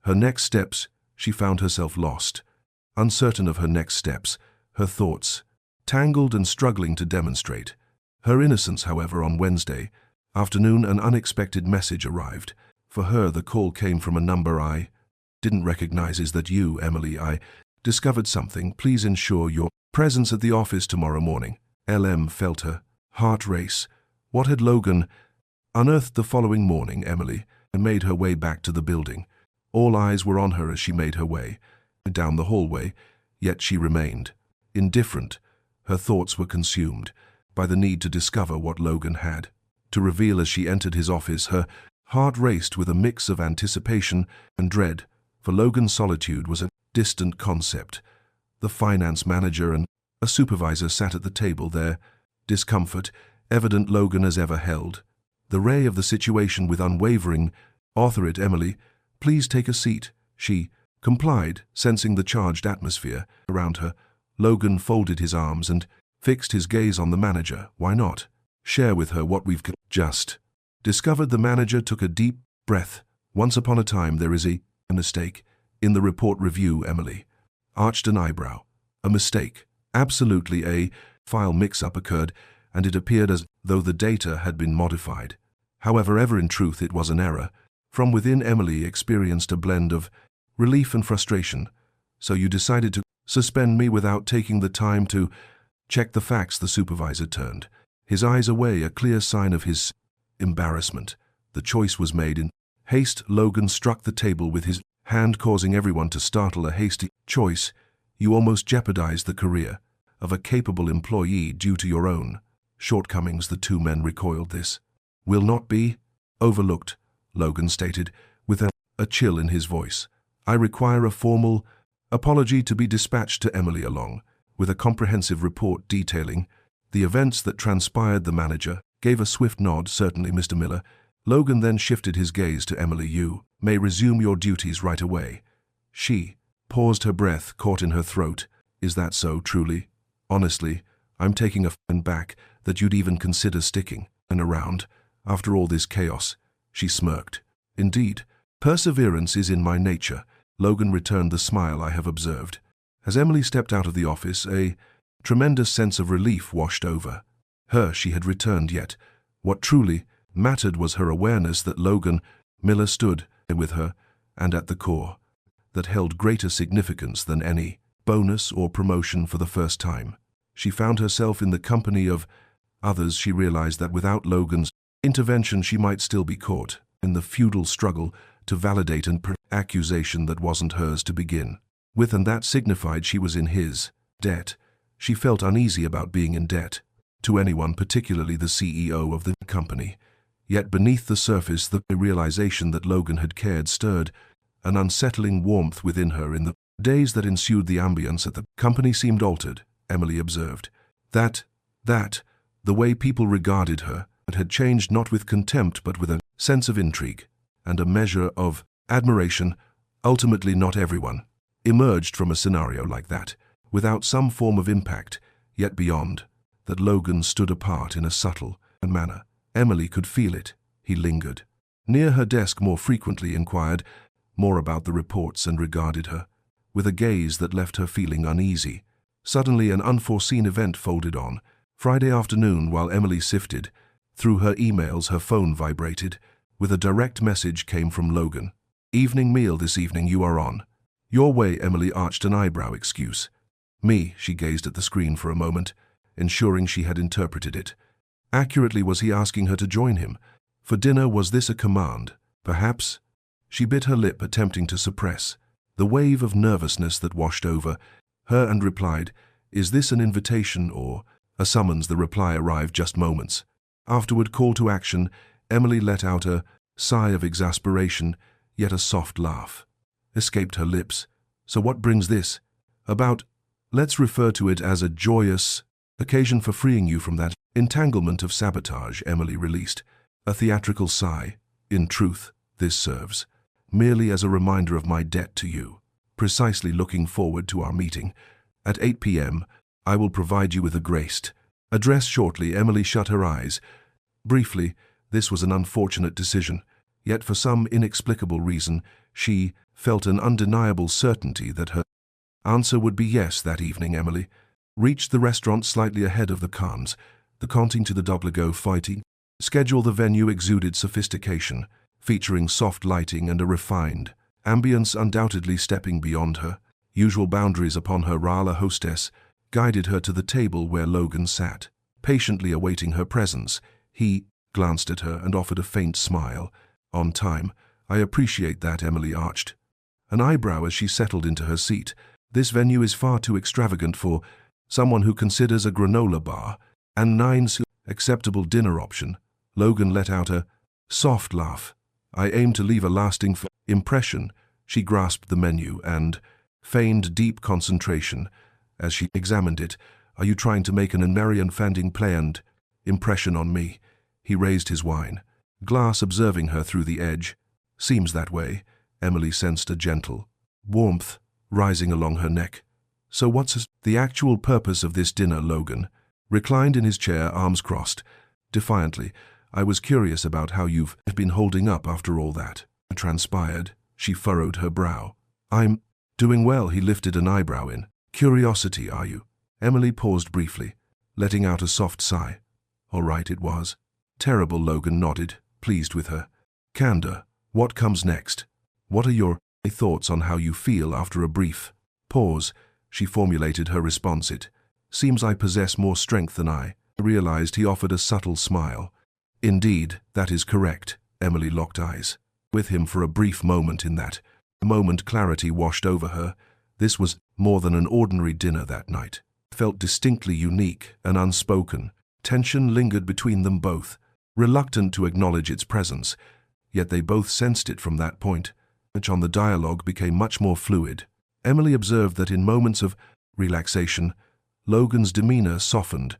her next steps. She found herself lost, uncertain of her next steps, her thoughts tangled and struggling to demonstrate her innocence. However, on Wednesday afternoon, an unexpected message arrived. For her, the call came from a number I didn't recognize. Is that you, Emily? I discovered something. Please ensure your presence at the office tomorrow morning. LM felt her heart race. What had Logan unearthed? The following morning, Emily made her way back to the building. All eyes were on her as she made her way down the hallway, yet she remained indifferent. Her thoughts were consumed by the need to discover what Logan had to reveal. As she entered his office, her heart raced with a mix of anticipation and dread. For Logan's solitude was a distant concept. The finance manager and a supervisor sat at the table, their discomfort evident. Logan as ever held the ray of the situation with unwavering authority. Emily, please take a seat. She complied, sensing the charged atmosphere around her. Logan folded his arms and fixed his gaze on the manager. Why not share with her what we've just discovered? The manager took a deep breath. Once upon a time, there is a mistake in the report review. Emily arched an eyebrow. A mistake? Absolutely. A file mix-up occurred, and it appeared as though the data had been modified. However, in truth, it was an error. From within, Emily experienced a blend of relief and frustration. So you decided to suspend me without taking the time to check the facts? The supervisor turned his eyes away, a clear sign of his embarrassment. The choice was made in haste. Logan struck the table with his hand, causing everyone to startle. A hasty choice. You almost jeopardized the career of a capable employee due to your own shortcomings. The two men recoiled. This will not be overlooked, Logan stated, with a chill in his voice. I require a formal apology to be dispatched to Emily, along with a comprehensive report detailing the events that transpired. The manager gave a swift nod. Certainly, Mr. Miller. Logan then shifted his gaze to Emily. You may resume your duties right away. She paused, her breath caught in her throat. Is that so, truly? Honestly, I'm taken aback that you'd even consider sticking around after all this chaos. She smirked. Indeed, perseverance is in my nature. Logan returned the smile I have observed. As Emily stepped out of the office, a tremendous sense of relief washed over her. She had returned, yet what truly mattered was her awareness that Logan Miller stood with her, and at the core, that held greater significance than any bonus or promotion. For the first time, she found herself in the company of others. She realized that without Logan's intervention, she might still be caught in the futile struggle to validate an accusation that wasn't hers to begin with, and that signified she was in his debt. She felt uneasy about being in debt to anyone, particularly the CEO of the company. Yet beneath the surface, the realization that Logan had cared stirred an unsettling warmth within her. In the days that ensued, the ambience at the company seemed altered, Emily observed. That the way people regarded her had changed, not with contempt but with a sense of intrigue and a measure of admiration. Ultimately, not everyone emerged from a scenario like that without some form of impact, yet beyond that, Logan stood apart in a subtle manner. Emily could feel it. He lingered near her desk more frequently, inquired more about the reports, and regarded her with a gaze that left her feeling uneasy. Suddenly, an unforeseen event folded on. Friday afternoon, while Emily sifted through her emails, her phone vibrated. With a direct message came from Logan. Evening meal this evening, you are on your way. Emily arched an eyebrow. Excuse me. She gazed at the screen for a moment, ensuring she had interpreted it accurately. Was he asking her to join him for dinner? Was this a command? Perhaps. She bit her lip, attempting to suppress the wave of nervousness that washed over her, and replied, Is this an invitation or a summons? The reply arrived just moments afterward. Call to action. Emily let out a sigh of exasperation, yet a soft laugh escaped her lips. So what brings this about? Let's refer to it as a joyous occasion for freeing you from that entanglement of sabotage. Emily released a theatrical sigh. In truth, this serves merely as a reminder of my debt to you. Precisely. Looking forward to our meeting at 8 p.m. I will provide you with a graced address shortly. Emily shut her eyes briefly. This was an unfortunate decision, yet for some inexplicable reason, she felt an undeniable certainty that her answer would be yes. That evening, Emily reached the restaurant slightly ahead of the cons. The counting to the Doblago fighting schedule. The venue exuded sophistication, featuring soft lighting and a refined ambience, undoubtedly stepping beyond her usual boundaries. Upon her Rala hostess guided her to the table where Logan sat, patiently awaiting her presence. He glanced at her and offered a faint smile. On time. I appreciate that. Emily arched an eyebrow as she settled into her seat. This venue is far too extravagant for someone who considers a granola bar and nine's acceptable dinner option. Logan let out a soft laugh. I aim to leave a lasting impression. She grasped the menu and feigned deep concentration as she examined it. Are you trying to make an unfanding planned impression on me? He raised his wine glass, observing her through the edge. Seems that way. Emily sensed a gentle warmth rising along her neck. So what's the actual purpose of this dinner? Logan reclined in his chair, arms crossed, defiantly. I was curious about how you've been holding up after all that transpired. She furrowed her brow. I'm doing well. He lifted an eyebrow in curiosity. Are you? Emily paused briefly, letting out a soft sigh. All right, it was terrible. Logan nodded, pleased with her candor. What comes next? What are your thoughts on how you feel? After a brief pause, she formulated her response. It seems I possess more strength than I realized. He offered a subtle smile. Indeed, that is correct. Emily locked eyes with him for a brief moment. In that moment, clarity washed over her. This was more than an ordinary dinner that night. It felt distinctly unique and unspoken. Tension lingered between them both, reluctant to acknowledge its presence, yet they both sensed it from that point. On the dialogue became much more fluid. Emily observed that in moments of relaxation, Logan's demeanor softened,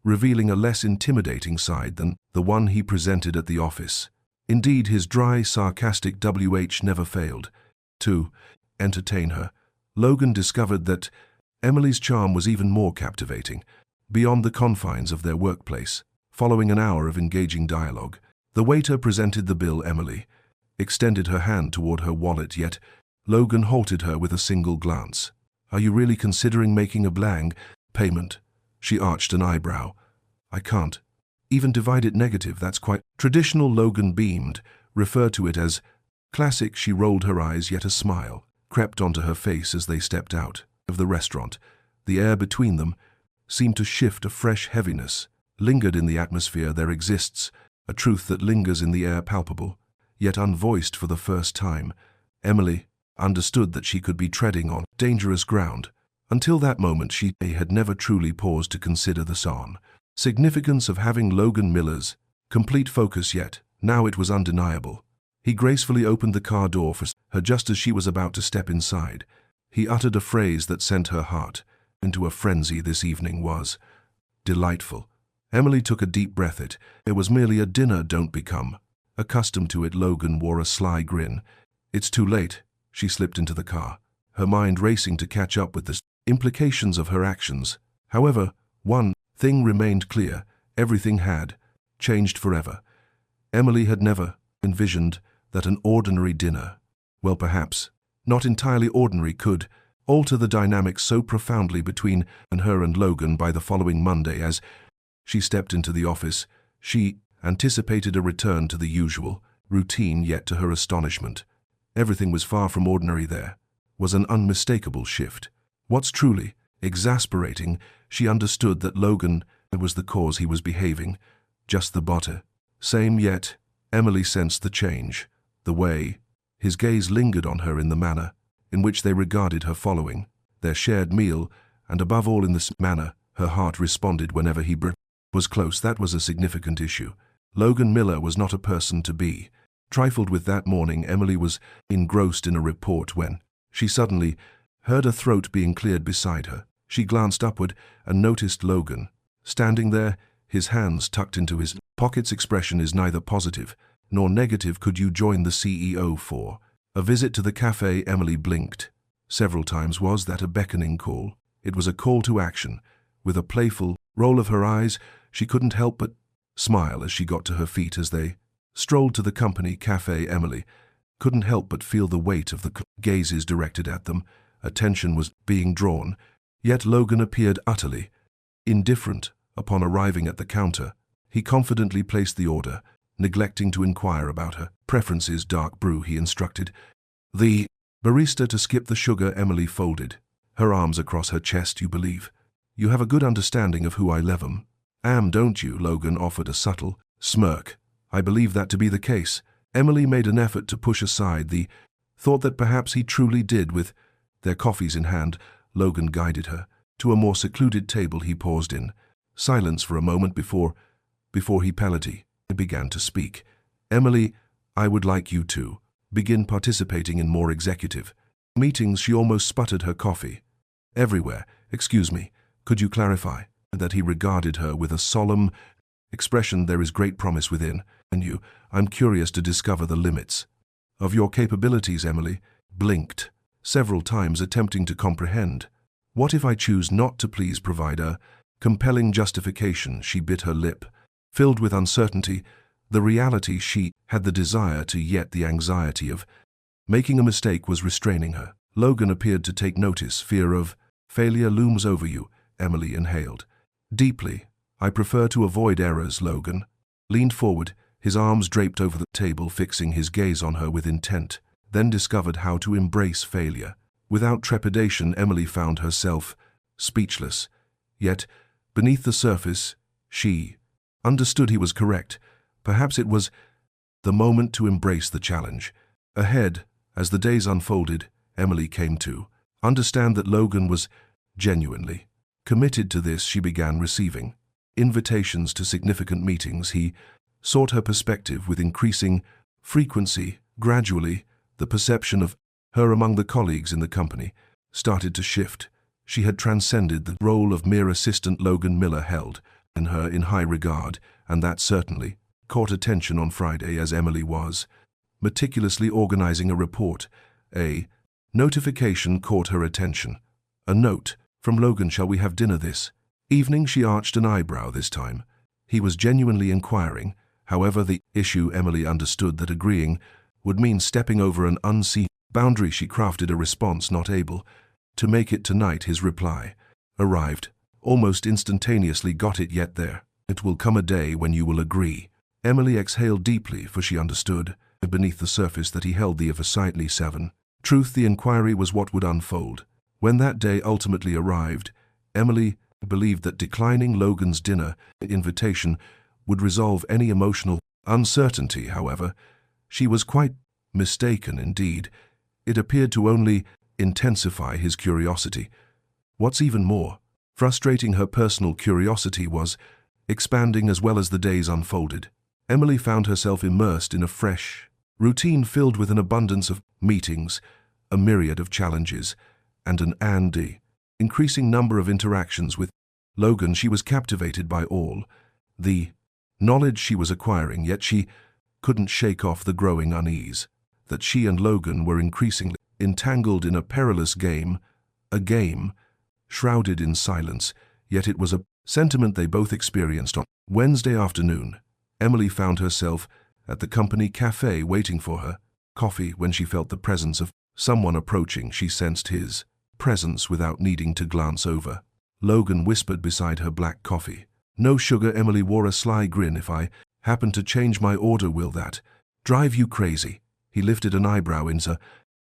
revealing a less intimidating side than the one he presented at the office. Indeed, his dry, sarcastic never failed to entertain her. Logan discovered that Emily's charm was even more captivating, beyond the confines of their workplace. Following an hour of engaging dialogue, the waiter presented the bill. Emily extended her hand toward her wallet, yet Logan halted her with a single glance. "Are you really considering making a blank payment?" She arched an eyebrow. "I can't. Even divide it negative, that's quite traditional." Logan beamed, referred to it as classic. She rolled her eyes, yet a smile crept onto her face as they stepped out of the restaurant. The air between them seemed to shift. A fresh heaviness lingered in the atmosphere. There exists a truth that lingers in the air, palpable, yet unvoiced. For the first time, Emily understood that she could be treading on dangerous ground. Until that moment, she had never truly paused to consider the significance of having Logan Miller's complete focus, yet now it was undeniable. He gracefully opened the car door for her just as she was about to step inside. He uttered a phrase that sent her heart into a frenzy. "This evening was delightful." Emily took a deep breath. It was merely a dinner. Don't become accustomed to it. Logan wore a sly grin. "It's too late." She slipped into the car, her mind racing to catch up with the implications of her actions. However, one thing remained clear: everything had changed forever. Emily had never envisioned that an ordinary dinner, well, perhaps not entirely ordinary, could alter the dynamics so profoundly between her and Logan. By the following Monday, as she stepped into the office, she anticipated a return to the usual routine, yet to her astonishment, everything was far from ordinary. There was an unmistakable shift. What's truly exasperating, she understood that Logan was the cause. He was behaving just the botter same, yet Emily sensed the change, the way his gaze lingered on her, in the manner in which they regarded her following their shared meal, and above all in this manner her heart responded whenever he was close. That was a significant issue. Logan Miller was not a person to be trifled with. That morning, Emily was engrossed in a report when she suddenly heard a throat being cleared beside her. She glanced upward and noticed Logan standing there, his hands tucked into his pockets. Expression is neither positive nor negative. "Could you join the CEO for a visit to the cafe?" Emily blinked several times. Was that a beckoning call? It was a call to action. With a playful roll of her eyes, she couldn't help but smile as she got to her feet. As they strolled to the company cafe, Emily couldn't help but feel the weight of the gazes directed at them. Attention was being drawn, yet Logan appeared utterly indifferent. Upon arriving at the counter, he confidently placed the order, neglecting to inquire about her preferences. "Dark brew," he instructed the barista to skip the sugar. Emily folded her arms across her chest. "You believe you have a good understanding of who I am, don't you?" Logan offered a subtle smirk. "I believe that to be the case." Emily made an effort to push aside the thought that perhaps he truly did. With their coffees in hand, Logan guided her to a more secluded table. He paused in silence for a moment before he politely began to speak. "Emily, I would like you to begin participating in more executive meetings." She almost sputtered her coffee everywhere. "Excuse me, could you clarify?" That he regarded her with a solemn expression. "There is great promise within you. I'm curious to discover the limits of your capabilities." Emily blinked several times, attempting to comprehend. "What if I choose not to?" "Please provide a compelling justification." She bit her lip, filled with uncertainty. The reality she had the desire to, yet the anxiety of making a mistake was restraining her. Logan appeared to take notice. "Fear of failure looms over you." Emily inhaled deeply. "I prefer to avoid errors." Logan leaned forward, his arms draped over the table, fixing his gaze on her with intent, then discovered how to embrace failure without trepidation. Emily found herself speechless. Yet, beneath the surface, she understood he was correct. Perhaps it was the moment to embrace the challenge ahead. As the days unfolded, Emily came to understand that Logan was genuinely committed to this. She began receiving invitations to significant meetings. He sought her perspective with increasing frequency. Gradually, the perception of her among the colleagues in the company started to shift. She had transcended the role of mere assistant. Logan Miller held her in high regard, and that certainly caught attention on Friday as Emily was meticulously organizing a report. A notification caught her attention. A note from Logan, "Shall we have dinner this evening?" She arched an eyebrow this time. He was genuinely inquiring. However, the issue, Emily understood that agreeing would mean stepping over an unseen boundary. She crafted a response, not able to make it tonight. His reply arrived almost instantaneously. "Got it yet there? It will come a day when you will agree." Emily exhaled deeply, for she understood beneath the surface that he held the slightly seven truth. The inquiry was what would unfold. When that day ultimately arrived, Emily believed that declining Logan's dinner invitation would resolve any emotional uncertainty. However, she was quite mistaken indeed. It appeared to only intensify his curiosity. What's even more frustrating, her personal curiosity was expanding as well as the days unfolded. Emily found herself immersed in a fresh routine filled with an abundance of meetings, a myriad of challenges, and an increasing number of interactions with Logan. She was captivated by all the knowledge she was acquiring, yet she couldn't shake off the growing unease that she and Logan were increasingly entangled in a perilous game, a game shrouded in silence, yet it was a sentiment they both experienced. On Wednesday afternoon, Emily found herself at the company cafe waiting for her coffee. When she felt the presence of someone approaching, she sensed his presence without needing to glance over. Logan whispered beside her black coffee. "No sugar." Emily wore a sly grin. "If I happen to change my order, will that drive you crazy?" He lifted an eyebrow in a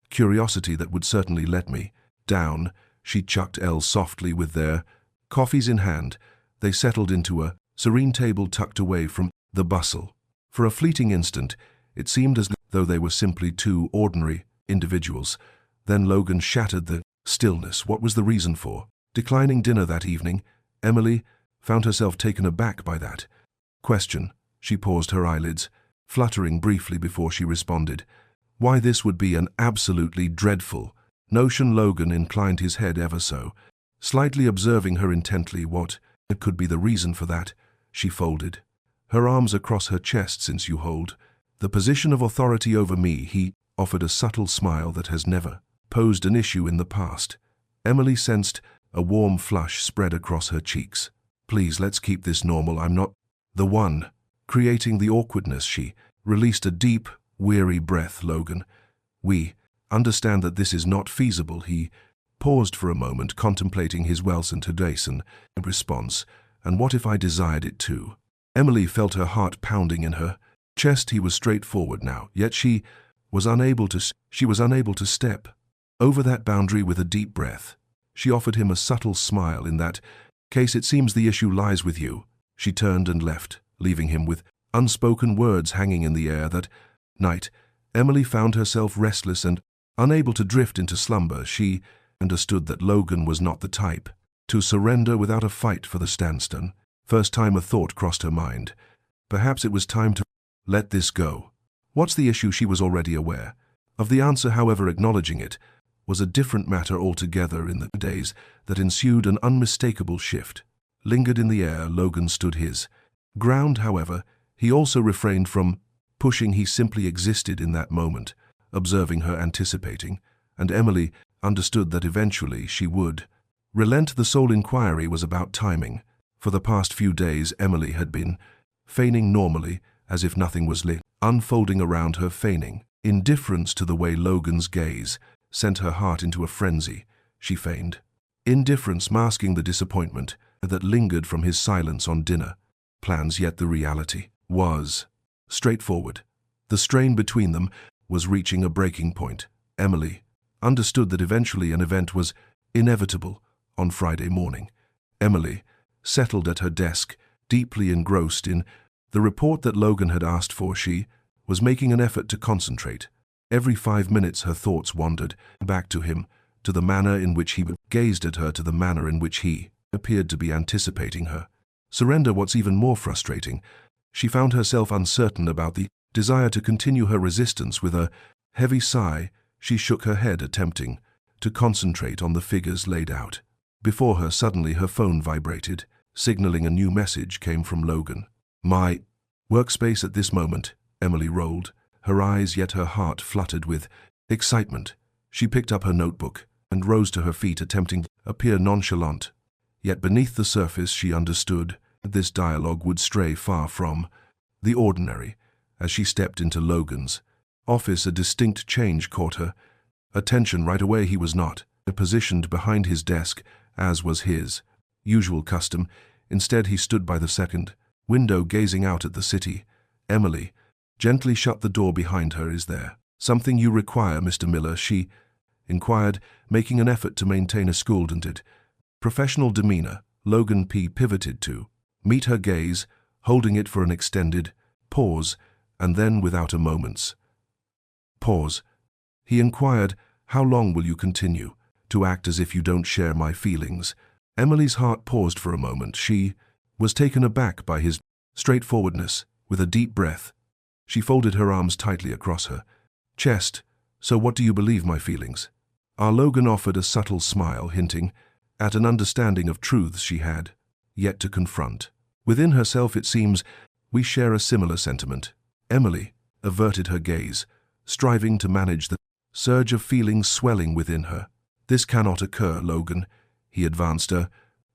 curiosity that would certainly let me down. She chucked L softly. With their coffees in hand, they settled into a serene table tucked away from the bustle. For a fleeting instant, it seemed as though they were simply two ordinary individuals. Then Logan shattered the stillness. What was the reason for declining dinner that evening? Emily found herself taken aback by that question. She paused, her eyelids fluttering briefly before she responded. "Why, this would be an absolutely dreadful notion." Logan inclined his head ever so slightly, observing her intently. "What could be the reason for that?" She folded her arms across her chest. "Since you hold the position of authority over me," he offered, a subtle smile that has never posed an issue in the past. Emily sensed a warm flush spread across her cheeks. "Please, let's keep this normal. I'm not the one creating the awkwardness." She released a deep, weary breath. "Logan, we understand that this is not feasible." He paused for a moment, contemplating his well-centered response. "And what if I desired it too?" Emily felt her heart pounding in her chest. He was straightforward now, yet she was unable to step over that boundary. With a deep breath, she offered him a subtle smile. "In that case, it seems the issue lies with you." She turned and left, leaving him with unspoken words hanging in the air. That night, Emily found herself restless and unable to drift into slumber. She understood that Logan was not the type to surrender without a fight for the standstill. First time a thought crossed her mind. Perhaps it was time to let this go. What's the issue? She was already aware of the answer. However, acknowledging it was a different matter altogether. In the days that ensued, an unmistakable shift lingered in the air. Logan stood his ground, however. He also refrained from pushing. He simply existed in that moment, observing her, anticipating, and Emily understood that eventually she would relent. The sole inquiry was about timing. For the past few days, Emily had been feigning normally, as if nothing was unfolding around her, feigning indifference to the way Logan's gaze sent her heart into a frenzy. She feigned indifference, masking the disappointment that lingered from his silence on dinner plans. Yet the reality was straightforward. The strain between them was reaching a breaking point. Emily understood that eventually an event was inevitable. On Friday morning, Emily settled at her desk, deeply engrossed in the report that Logan had asked for. She was making an effort to concentrate. Every 5 minutes her thoughts wandered back to him, to the manner in which he gazed at her, to the manner in which he appeared to be anticipating her surrender. What's even more frustrating, she found herself uncertain about the desire to continue her resistance. With a heavy sigh, she shook her head, attempting to concentrate on the figures laid out before her. Suddenly her phone vibrated, signaling a new message came from Logan. "My workspace at this moment, Emily rolled, her eyes yet her heart fluttered with excitement. She picked up her notebook and rose to her feet, attempting to appear nonchalant. Yet beneath the surface she understood that this dialogue would stray far from the ordinary. As she stepped into Logan's office, a distinct change caught her attention right away. He was not positioned behind his desk, as was his usual custom. Instead, he stood by the second window, gazing out at the city. Emily gently shut the door behind her. "Is there something you require, Mr. Miller?" she inquired, making an effort to maintain a schooled and professional demeanor. Logan pivoted to meet her gaze, holding it for an extended pause, and then, without a moment's pause, he inquired, "How long will you continue to act as if you don't share my feelings?" Emily's heart paused for a moment. She was taken aback by his straightforwardness. With a deep breath, she folded her arms tightly across her chest. "So what do you believe my feelings are?" Logan offered a subtle smile, hinting at an understanding of truths she had yet to confront. Within herself, it seems, we share a similar sentiment. Emily averted her gaze, striving to manage the surge of feelings swelling within her. "This cannot occur, Logan." He advanced a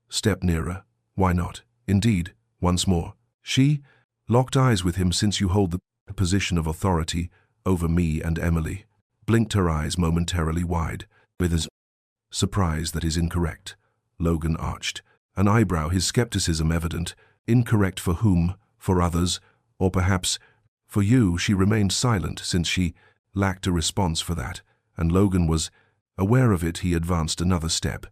step nearer. "Why not?" "Indeed, once more." She locked eyes with him. "Since you hold the position of authority over me and Emily," blinked her eyes momentarily wide, with a surprise that is incorrect. Logan arched an eyebrow, his skepticism evident. "Incorrect for whom? For others? Or perhaps for you?" She remained silent, since she lacked a response for that, and Logan was aware of it. He advanced another step,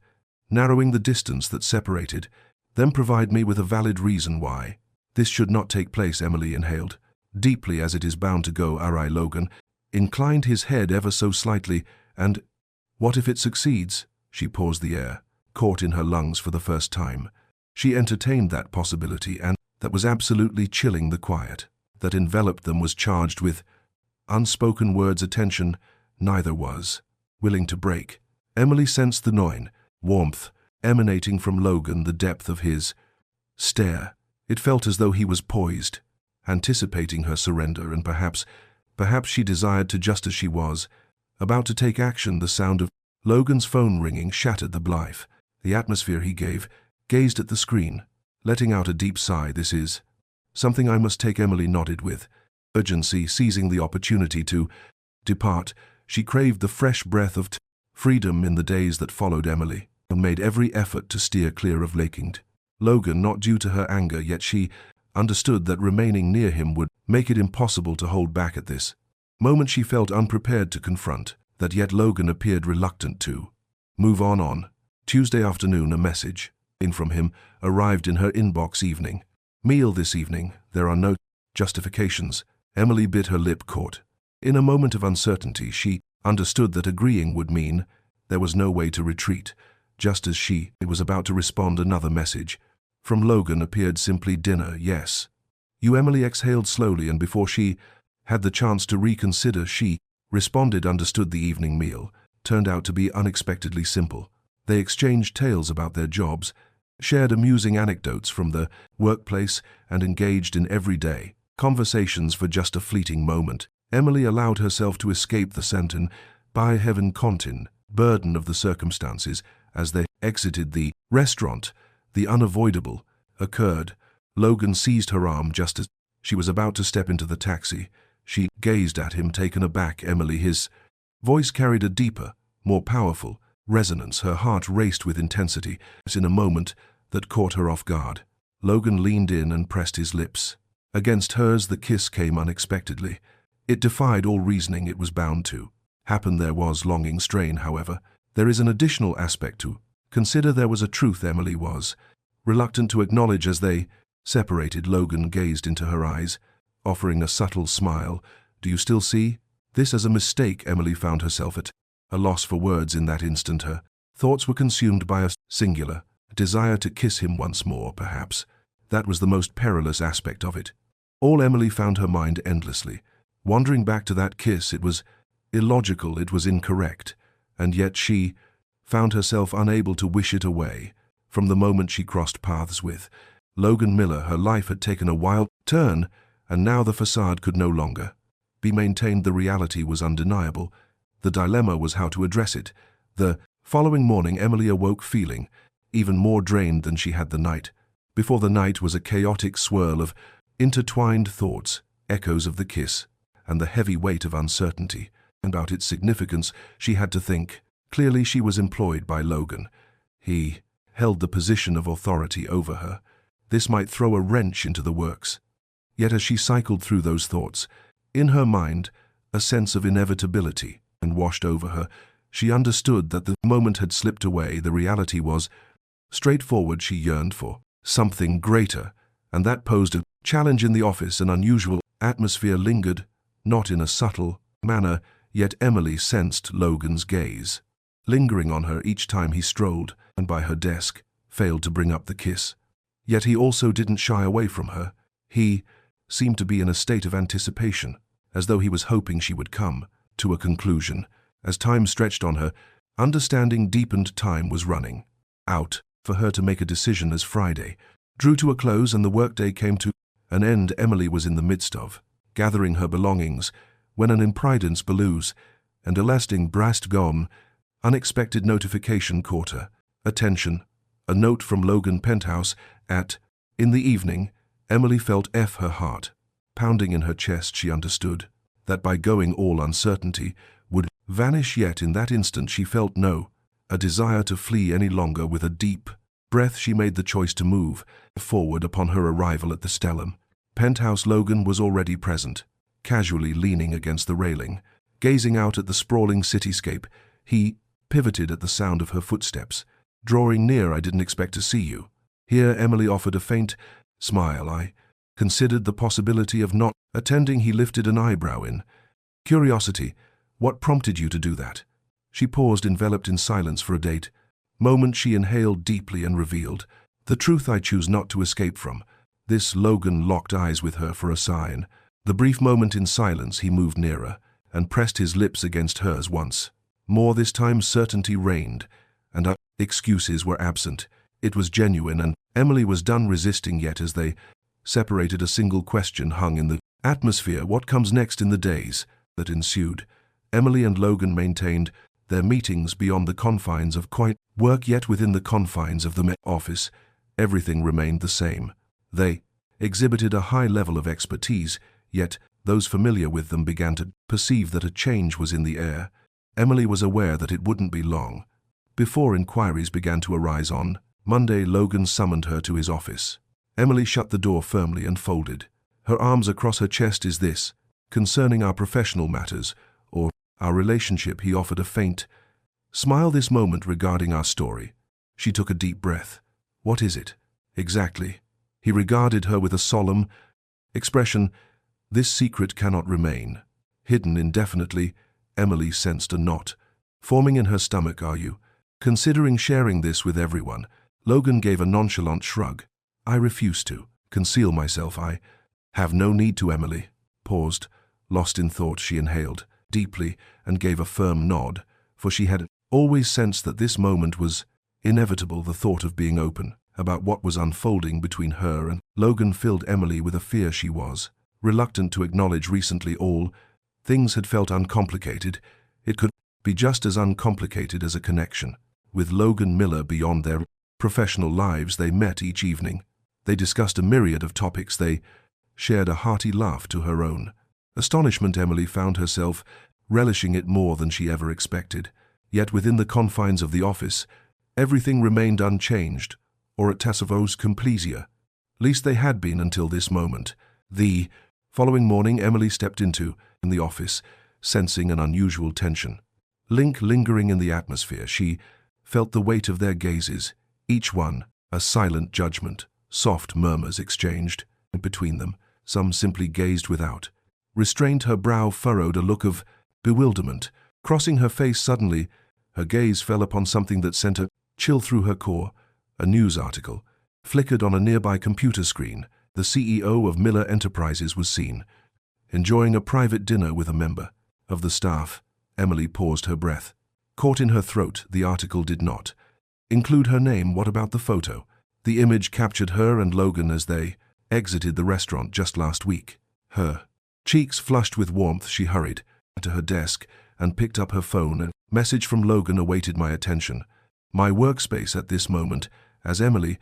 narrowing the distance that separated. "Then provide me with a valid reason why this should not take place." Emily inhaled deeply. "As it is bound to go, Arai." Logan inclined his head ever so slightly. "And what if it succeeds?" She paused, the air caught in her lungs for the first time. She entertained that possibility, and that was absolutely chilling. The quiet that enveloped them was charged with unspoken words. Attention neither was willing to break. Emily sensed the gnawing warmth emanating from Logan, the depth of his stare. It felt as though he was poised, anticipating her surrender, and perhaps she desired to, just as she was about to take action. The sound of Logan's phone ringing shattered the blithe atmosphere. He gazed at the screen, letting out a deep sigh. "This is something I must take." Emily nodded with urgency, seizing the opportunity to depart. She craved the fresh breath of freedom. In the days that followed, Emily made every effort to steer clear of Logan, not due to her anger, yet she understood that remaining near him would make it impossible to hold back. At this moment she felt unprepared to confront that, yet Logan appeared reluctant to move on. Tuesday afternoon, a message from him arrived in her inbox. "Evening meal this evening. There are no justifications." Emily bit her lip, caught in a moment of uncertainty. She understood that agreeing would mean there was no way to retreat. Just as she was about to respond, another message from Logan appeared, simply, "Dinner, yes." "You." Emily exhaled slowly, and before she had the chance to reconsider, she responded, "Understood." The evening meal turned out to be unexpectedly simple. They exchanged tales about their jobs, shared amusing anecdotes from the workplace, and engaged in everyday conversations for just a fleeting moment. Emily allowed herself to escape the sentence by heaven content burden of the circumstances. As they exited the restaurant, the unavoidable occurred. Logan seized her arm just as she was about to step into the taxi. She gazed at him, taken aback. "Emily." His voice carried a deeper, more powerful resonance. Her heart raced with intensity. In a moment that caught her off guard, Logan leaned in and pressed his lips against hers. The kiss came unexpectedly. It defied all reasoning. It was bound to happen. There was longing strain, however. There is an additional aspect to consider. There was a truth Emily was reluctant to acknowledge. As they separated, Logan gazed into her eyes, offering a subtle smile. "Do you still see this as a mistake?" Emily found herself at a loss for words in that instant. Her thoughts were consumed by a singular desire to kiss him once more. Perhaps that was the most perilous aspect of it all. Emily found her mind endlessly wandering back to that kiss. It was illogical, it was incorrect, and yet she found herself unable to wish it away. From the moment she crossed paths with Logan Miller, her life had taken a wild turn, and now the facade could no longer be maintained. The reality was undeniable. The dilemma was how to address it. The following morning, Emily awoke feeling even more drained than she had the night before. The night was a chaotic swirl of intertwined thoughts, echoes of the kiss, and the heavy weight of uncertainty about its significance. She had to think. Clearly she was employed by Logan. He held the position of authority over her. This might throw a wrench into the works. Yet as she cycled through those thoughts, in her mind, a sense of inevitability washed over her. She understood that the moment had slipped away. The reality was straightforward. She yearned for something greater, and that posed a challenge. In the office, an unusual atmosphere lingered, not in a subtle manner, yet Emily sensed Logan's gaze, lingering on her each time he strolled and by her desk, failed to bring up the kiss. Yet he also didn't shy away from her. He seemed to be in a state of anticipation, as though he was hoping she would come to a conclusion. As time stretched on her, understanding deepened. Time was running out for her to make a decision. As Friday drew to a close and the workday came to an end, Emily was in the midst of gathering her belongings when an impridence blues and elasting brast gom unexpected notification caught her attention. A note from Logan Penthouse in the evening. Emily felt her heart pounding in her chest. She understood that by going all uncertainty would vanish, yet in that instant she felt a desire to flee any longer. With a deep breath she made the choice to move forward. Upon her arrival at the Stellum Penthouse, Logan was already present, casually leaning against the railing, gazing out at the sprawling cityscape. He pivoted at the sound of her footsteps, drawing near. "I didn't expect to see you." Here Emily offered a faint smile. "I considered the possibility of not attending." He lifted an eyebrow in curiosity. "What prompted you to do that?" She paused, enveloped in silence for a moment. She inhaled deeply and revealed, "The truth I choose not to escape from." This Logan locked eyes with her for a sign. The brief moment in silence, he moved nearer and pressed his lips against hers once more. This time certainty reigned, and excuses were absent. It was genuine, and Emily was done resisting. Yet as they separated, a single question hung in the atmosphere. What comes next? In the days that ensued, Emily and Logan maintained their meetings beyond the confines of quiet work, yet within the confines of the office, everything remained the same. They exhibited a high level of expertise, yet those familiar with them began to perceive that a change was in the air. Emily was aware that it wouldn't be long before inquiries began to arise. On Monday, Logan summoned her to his office. Emily shut the door firmly and folded her arms across her chest. "Is this concerning our professional matters, or our relationship?" He offered a faint smile. "This moment regarding our story." She took a deep breath. "What is it exactly?" He regarded her with a solemn expression. "This secret cannot remain hidden indefinitely." Emily sensed a knot forming in her stomach. "Are you considering sharing this with everyone?" Logan gave a nonchalant shrug. "I refuse to conceal myself. I have no need to." Emily paused, lost in thought. She inhaled deeply and gave a firm nod, for she had always sensed that this moment was inevitable. The thought of being open about what was unfolding between her and Logan filled Emily with a fear she was reluctant to acknowledge. Recently, all things had felt uncomplicated. It could be just as uncomplicated as a connection with Logan Miller beyond their professional lives. They met each evening. They discussed a myriad of topics. They shared a hearty laugh. To her own astonishment, Emily found herself relishing it more than she ever expected. Yet within the confines of the office, everything remained unchanged, or at Tassavo's complesia. Least they had been until this moment. The following morning, Emily stepped into the office, sensing an unusual tension lingering in the atmosphere. She felt the weight of their gazes, each one a silent judgment. Soft murmurs exchanged between them. Some simply gazed without restraint. Her brow furrowed, a look of bewilderment crossing her face. Suddenly, her gaze fell upon something that sent a chill through her core. A news article flickered on a nearby computer screen. The CEO of Miller Enterprises was seen enjoying a private dinner with a member of the staff. Emily paused, her breath caught in her throat. The article did not include her name. What about the photo? The image captured her and Logan as they exited the restaurant just last week. Her cheeks flushed with warmth, she hurried to her desk and picked up her phone. A message from Logan awaited my attention. My workspace at this moment. As Emily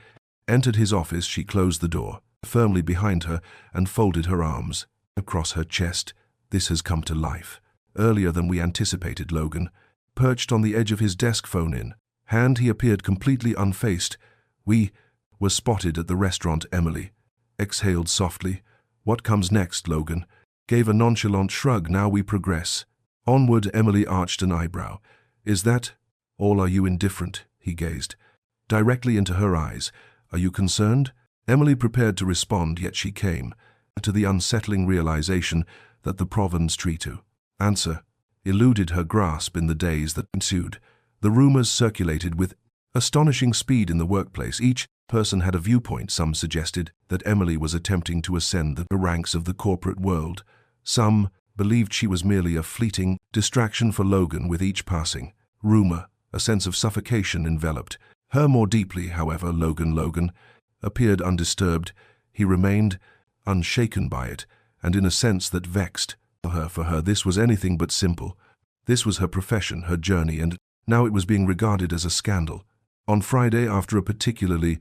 entered his office, she closed the door firmly behind her and folded her arms across her chest. This has come to life. Earlier than we anticipated. Logan perched on the edge of his desk, phone in hand. He appeared completely unfazed. We were spotted at the restaurant. Emily exhaled softly. What comes next? Logan gave a nonchalant shrug. Now we progress onward. Emily arched an eyebrow. Is that all? Are you indifferent? He gazed directly into her eyes. Are you concerned? Emily prepared to respond, yet she came to the unsettling realization that the Provence to answer eluded her grasp. In the days that ensued, the rumors circulated with astonishing speed in the workplace. Each person had a viewpoint. Some suggested that Emily was attempting to ascend the ranks of the corporate world. Some believed she was merely a fleeting distraction for Logan. With each passing rumor, a sense of suffocation enveloped her more deeply. However, Logan appeared undisturbed. He remained unshaken by it, and in a sense that vexed her. For her, this was anything but simple. This was her profession, her journey, and now it was being regarded as a scandal. On Friday, after a particularly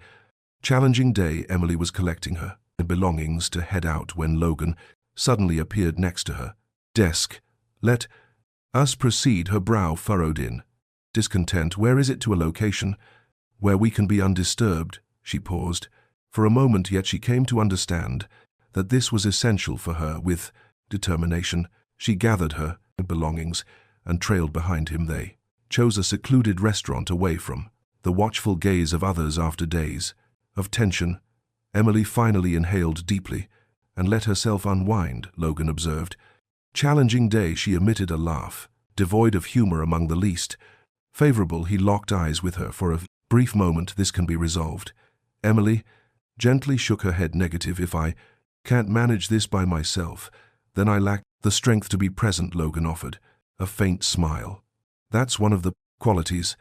challenging day, Emily was collecting her belongings to head out when Logan suddenly appeared next to her desk. Let us proceed. Her brow furrowed in discontent. Where is it? To a location where we can be undisturbed. She paused for a moment, yet she came to understand that this was essential for her. With determination, she gathered her belongings and trailed behind him. They chose a secluded restaurant away from the watchful gaze of others. After days of tension, Emily finally inhaled deeply and let herself unwind. Logan observed. Challenging day. She emitted a laugh, devoid of humor among the least favorable. He locked eyes with her for a brief moment. This can be resolved. Emily gently shook her head. Negative. If I can't manage this by myself, then I lack the strength to be present. Logan offered a faint smile. That's one of the qualities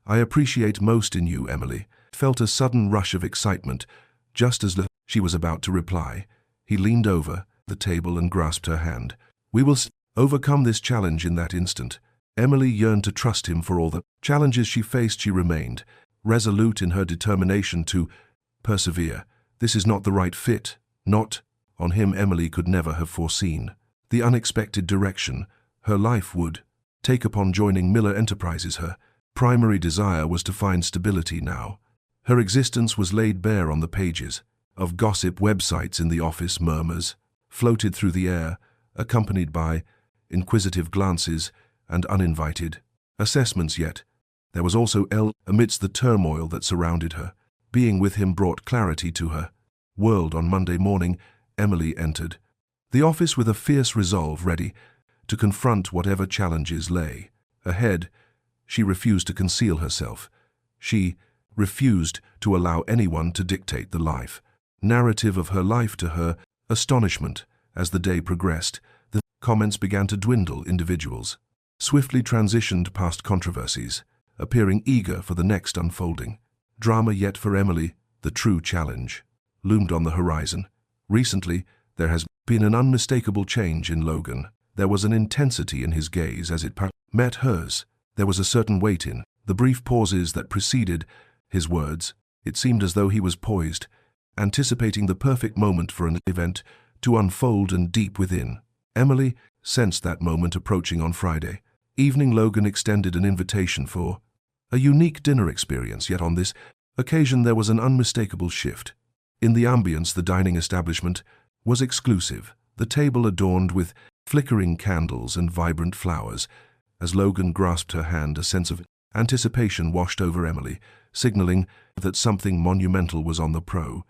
I appreciate most in you. Emily felt a sudden rush of excitement. Just as she was about to reply, he leaned over the table and grasped her hand. We will overcome this challenge. In that instant, Emily yearned to trust him for all the challenges she faced. She remained resolute in her determination to persevere. This is not the right fit. Not on him. Emily could never have foreseen the unexpected direction her life would take upon joining Miller Enterprises. Her primary desire was to find stability. Now her existence was laid bare on the pages of gossip websites. In the office, murmurs floated through the air, accompanied by inquisitive glances and uninvited assessments. Yet there was also amidst the turmoil that surrounded her. Being with him brought clarity to her world. On Monday morning, Emily entered the office with a fierce resolve, ready to confront whatever challenges lay ahead. She refused to conceal herself. She refused to allow anyone to dictate the life narrative of her life. To her astonishment, as the day progressed, the comments began to dwindle. Individuals swiftly transitioned past controversies, appearing eager for the next unfolding drama. Yet for Emily, the true challenge loomed on the horizon. Recently, there has been an unmistakable change in Logan. There was an intensity in his gaze as it met hers. There was a certain weight in the brief pauses that preceded his words. It seemed as though he was poised, anticipating the perfect moment for an event to unfold. And deep within, Emily sensed that moment approaching. On Friday evening, Logan extended an invitation for a unique dinner experience. Yet on this occasion, there was an unmistakable shift. In the ambience, the dining establishment was exclusive, the table adorned with flickering candles and vibrant flowers. As Logan grasped her hand, a sense of anticipation washed over Emily, signaling that something monumental was on the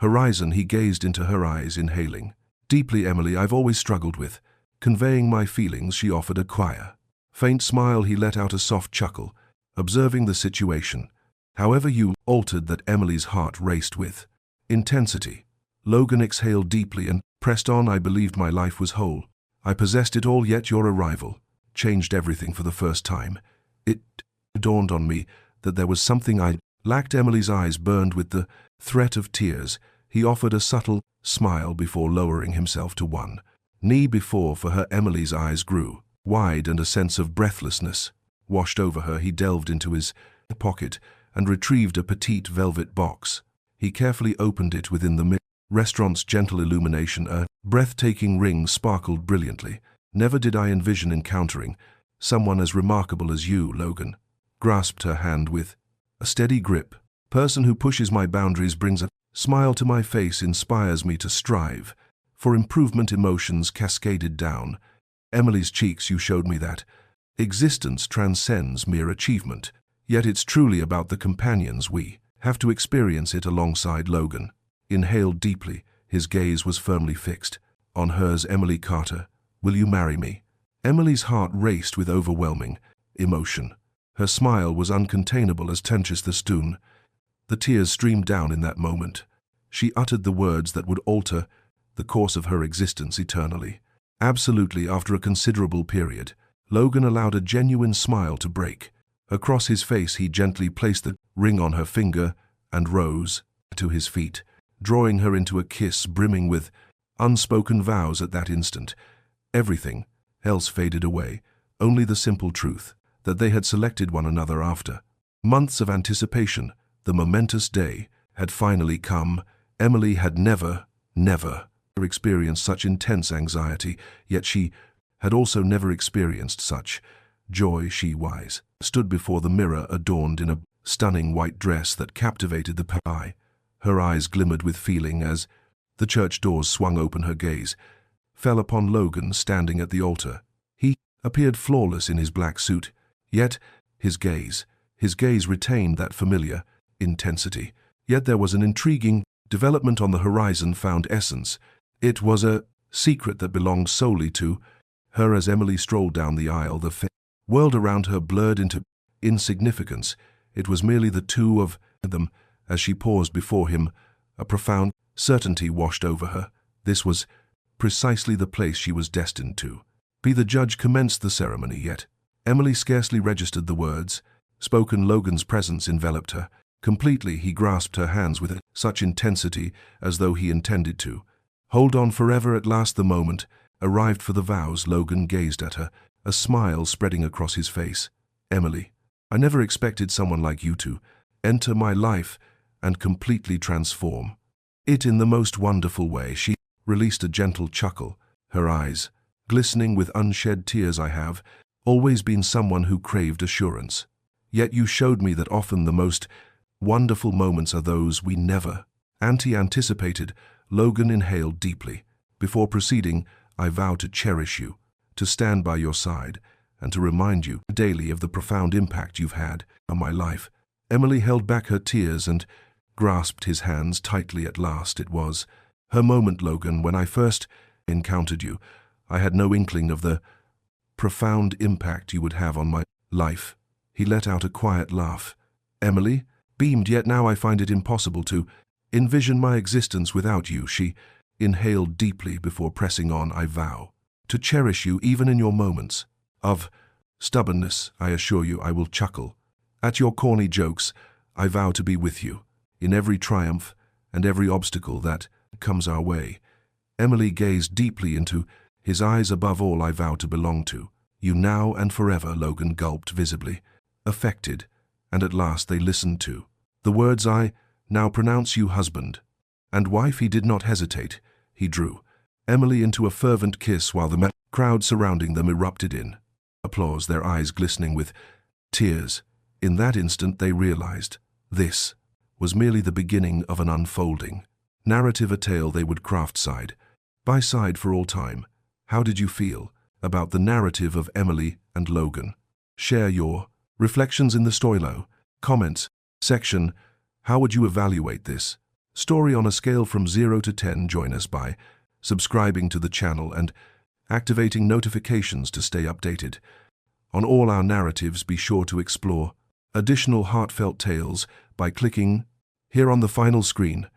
horizon. He gazed into her eyes, inhaling deeply. Emily, I've always struggled with conveying my feelings. She offered a faint smile. He let out a soft chuckle, observing the situation. However you altered that. Emily's heart raced with intensity. Logan exhaled deeply and pressed on. I believed my life was whole. I possessed it all, yet your arrival changed everything. For the first time, it dawned on me that there was something I lacked. Emily's eyes burned with the threat of tears. He offered a subtle smile before lowering himself to one knee before for her. Emily's eyes grew wide and a sense of breathlessness washed over her. He delved into his pocket and retrieved a petite velvet box. He carefully opened it. Within the restaurant's gentle illumination, a breathtaking ring sparkled brilliantly. Never did I envision encountering someone as remarkable as you, Logan. Grasped her hand with a steady grip. Person who pushes my boundaries, brings a smile to my face, inspires me to strive for improvement. Emotions cascaded down Emily's cheeks. You showed me that existence transcends mere achievement, yet it's truly about the companions we have to experience it alongside. Logan inhaled deeply. His gaze was firmly fixed on hers. Emily Carter, will you marry me? Emily's heart raced with overwhelming emotion. Her smile was uncontainable as tensions the stoon. The tears streamed down in that moment. She uttered the words that would alter the course of her existence eternally. Absolutely. After a considerable period, Logan allowed a genuine smile to break across his face. He gently placed the ring on her finger and rose to his feet, drawing her into a kiss brimming with unspoken vows. At that instant, everything else faded away, only the simple truth that they had selected one another. After months of anticipation, the momentous day had finally come. Emily had never experienced such intense anxiety, yet she had also never experienced such joy. She stood before the mirror, adorned in a stunning white dress that captivated the eye. Her eyes glimmered with feeling as the church doors swung open. Her gaze fell upon Logan standing at the altar. He appeared flawless in his black suit, yet his gaze retained that familiar intensity. Yet there was an intriguing development on the horizon. Found essence. It was a secret that belonged solely to her. As Emily strolled down the aisle, the world around her blurred into insignificance. It was merely the two of them. As she paused before him, a profound certainty washed over her. This was precisely the place she was destined to be. The judge commenced the ceremony, yet Emily scarcely registered the words spoken. Logan's presence enveloped her completely. He grasped her hands with such intensity as though he intended to hold on forever. At last the moment arrived for the vows. Logan gazed at her, a smile spreading across his face. Emily, I never expected someone like you to enter my life and completely transform it in the most wonderful way. She released a gentle chuckle, her eyes glistening with unshed tears. I have always been someone who craved assurance, yet you showed me that often the most wonderful moments are those we never anticipated. Logan inhaled deeply. Before proceeding, I vow to cherish you, to stand by your side, and to remind you daily of the profound impact you've had on my life. Emily held back her tears and grasped his hands tightly. At last it was her moment. Logan, when I first encountered you, I had no inkling of the profound impact you would have on my life. He let out a quiet laugh. Emily beamed. Yet now I find it impossible to envision my existence without you. She inhaled deeply before pressing on. I vow to cherish you even in your moments of stubbornness. I assure you I will chuckle at your corny jokes. I vow to be with you in every triumph and every obstacle that comes our way. Emily gazed deeply into his eyes. Above all, I vow to belong to you now and forever. Logan gulped, visibly affected, and at last they listened to the words, I now pronounce you husband and wife. He did not hesitate. He drew Emily into a fervent kiss while the crowd surrounding them erupted in applause, their eyes glistening with tears. In that instant they realized this was merely the beginning of an unfolding narrative, a tale they would craft side by side for all time. How did you feel about the narrative of Emily and Logan? Share your reflections in the storyline comments section. How would you evaluate this story on a scale from 0 to 10? Join us by subscribing to the channel and activating notifications to stay updated on all our narratives. Be sure to explore additional heartfelt tales by clicking here on the final screen.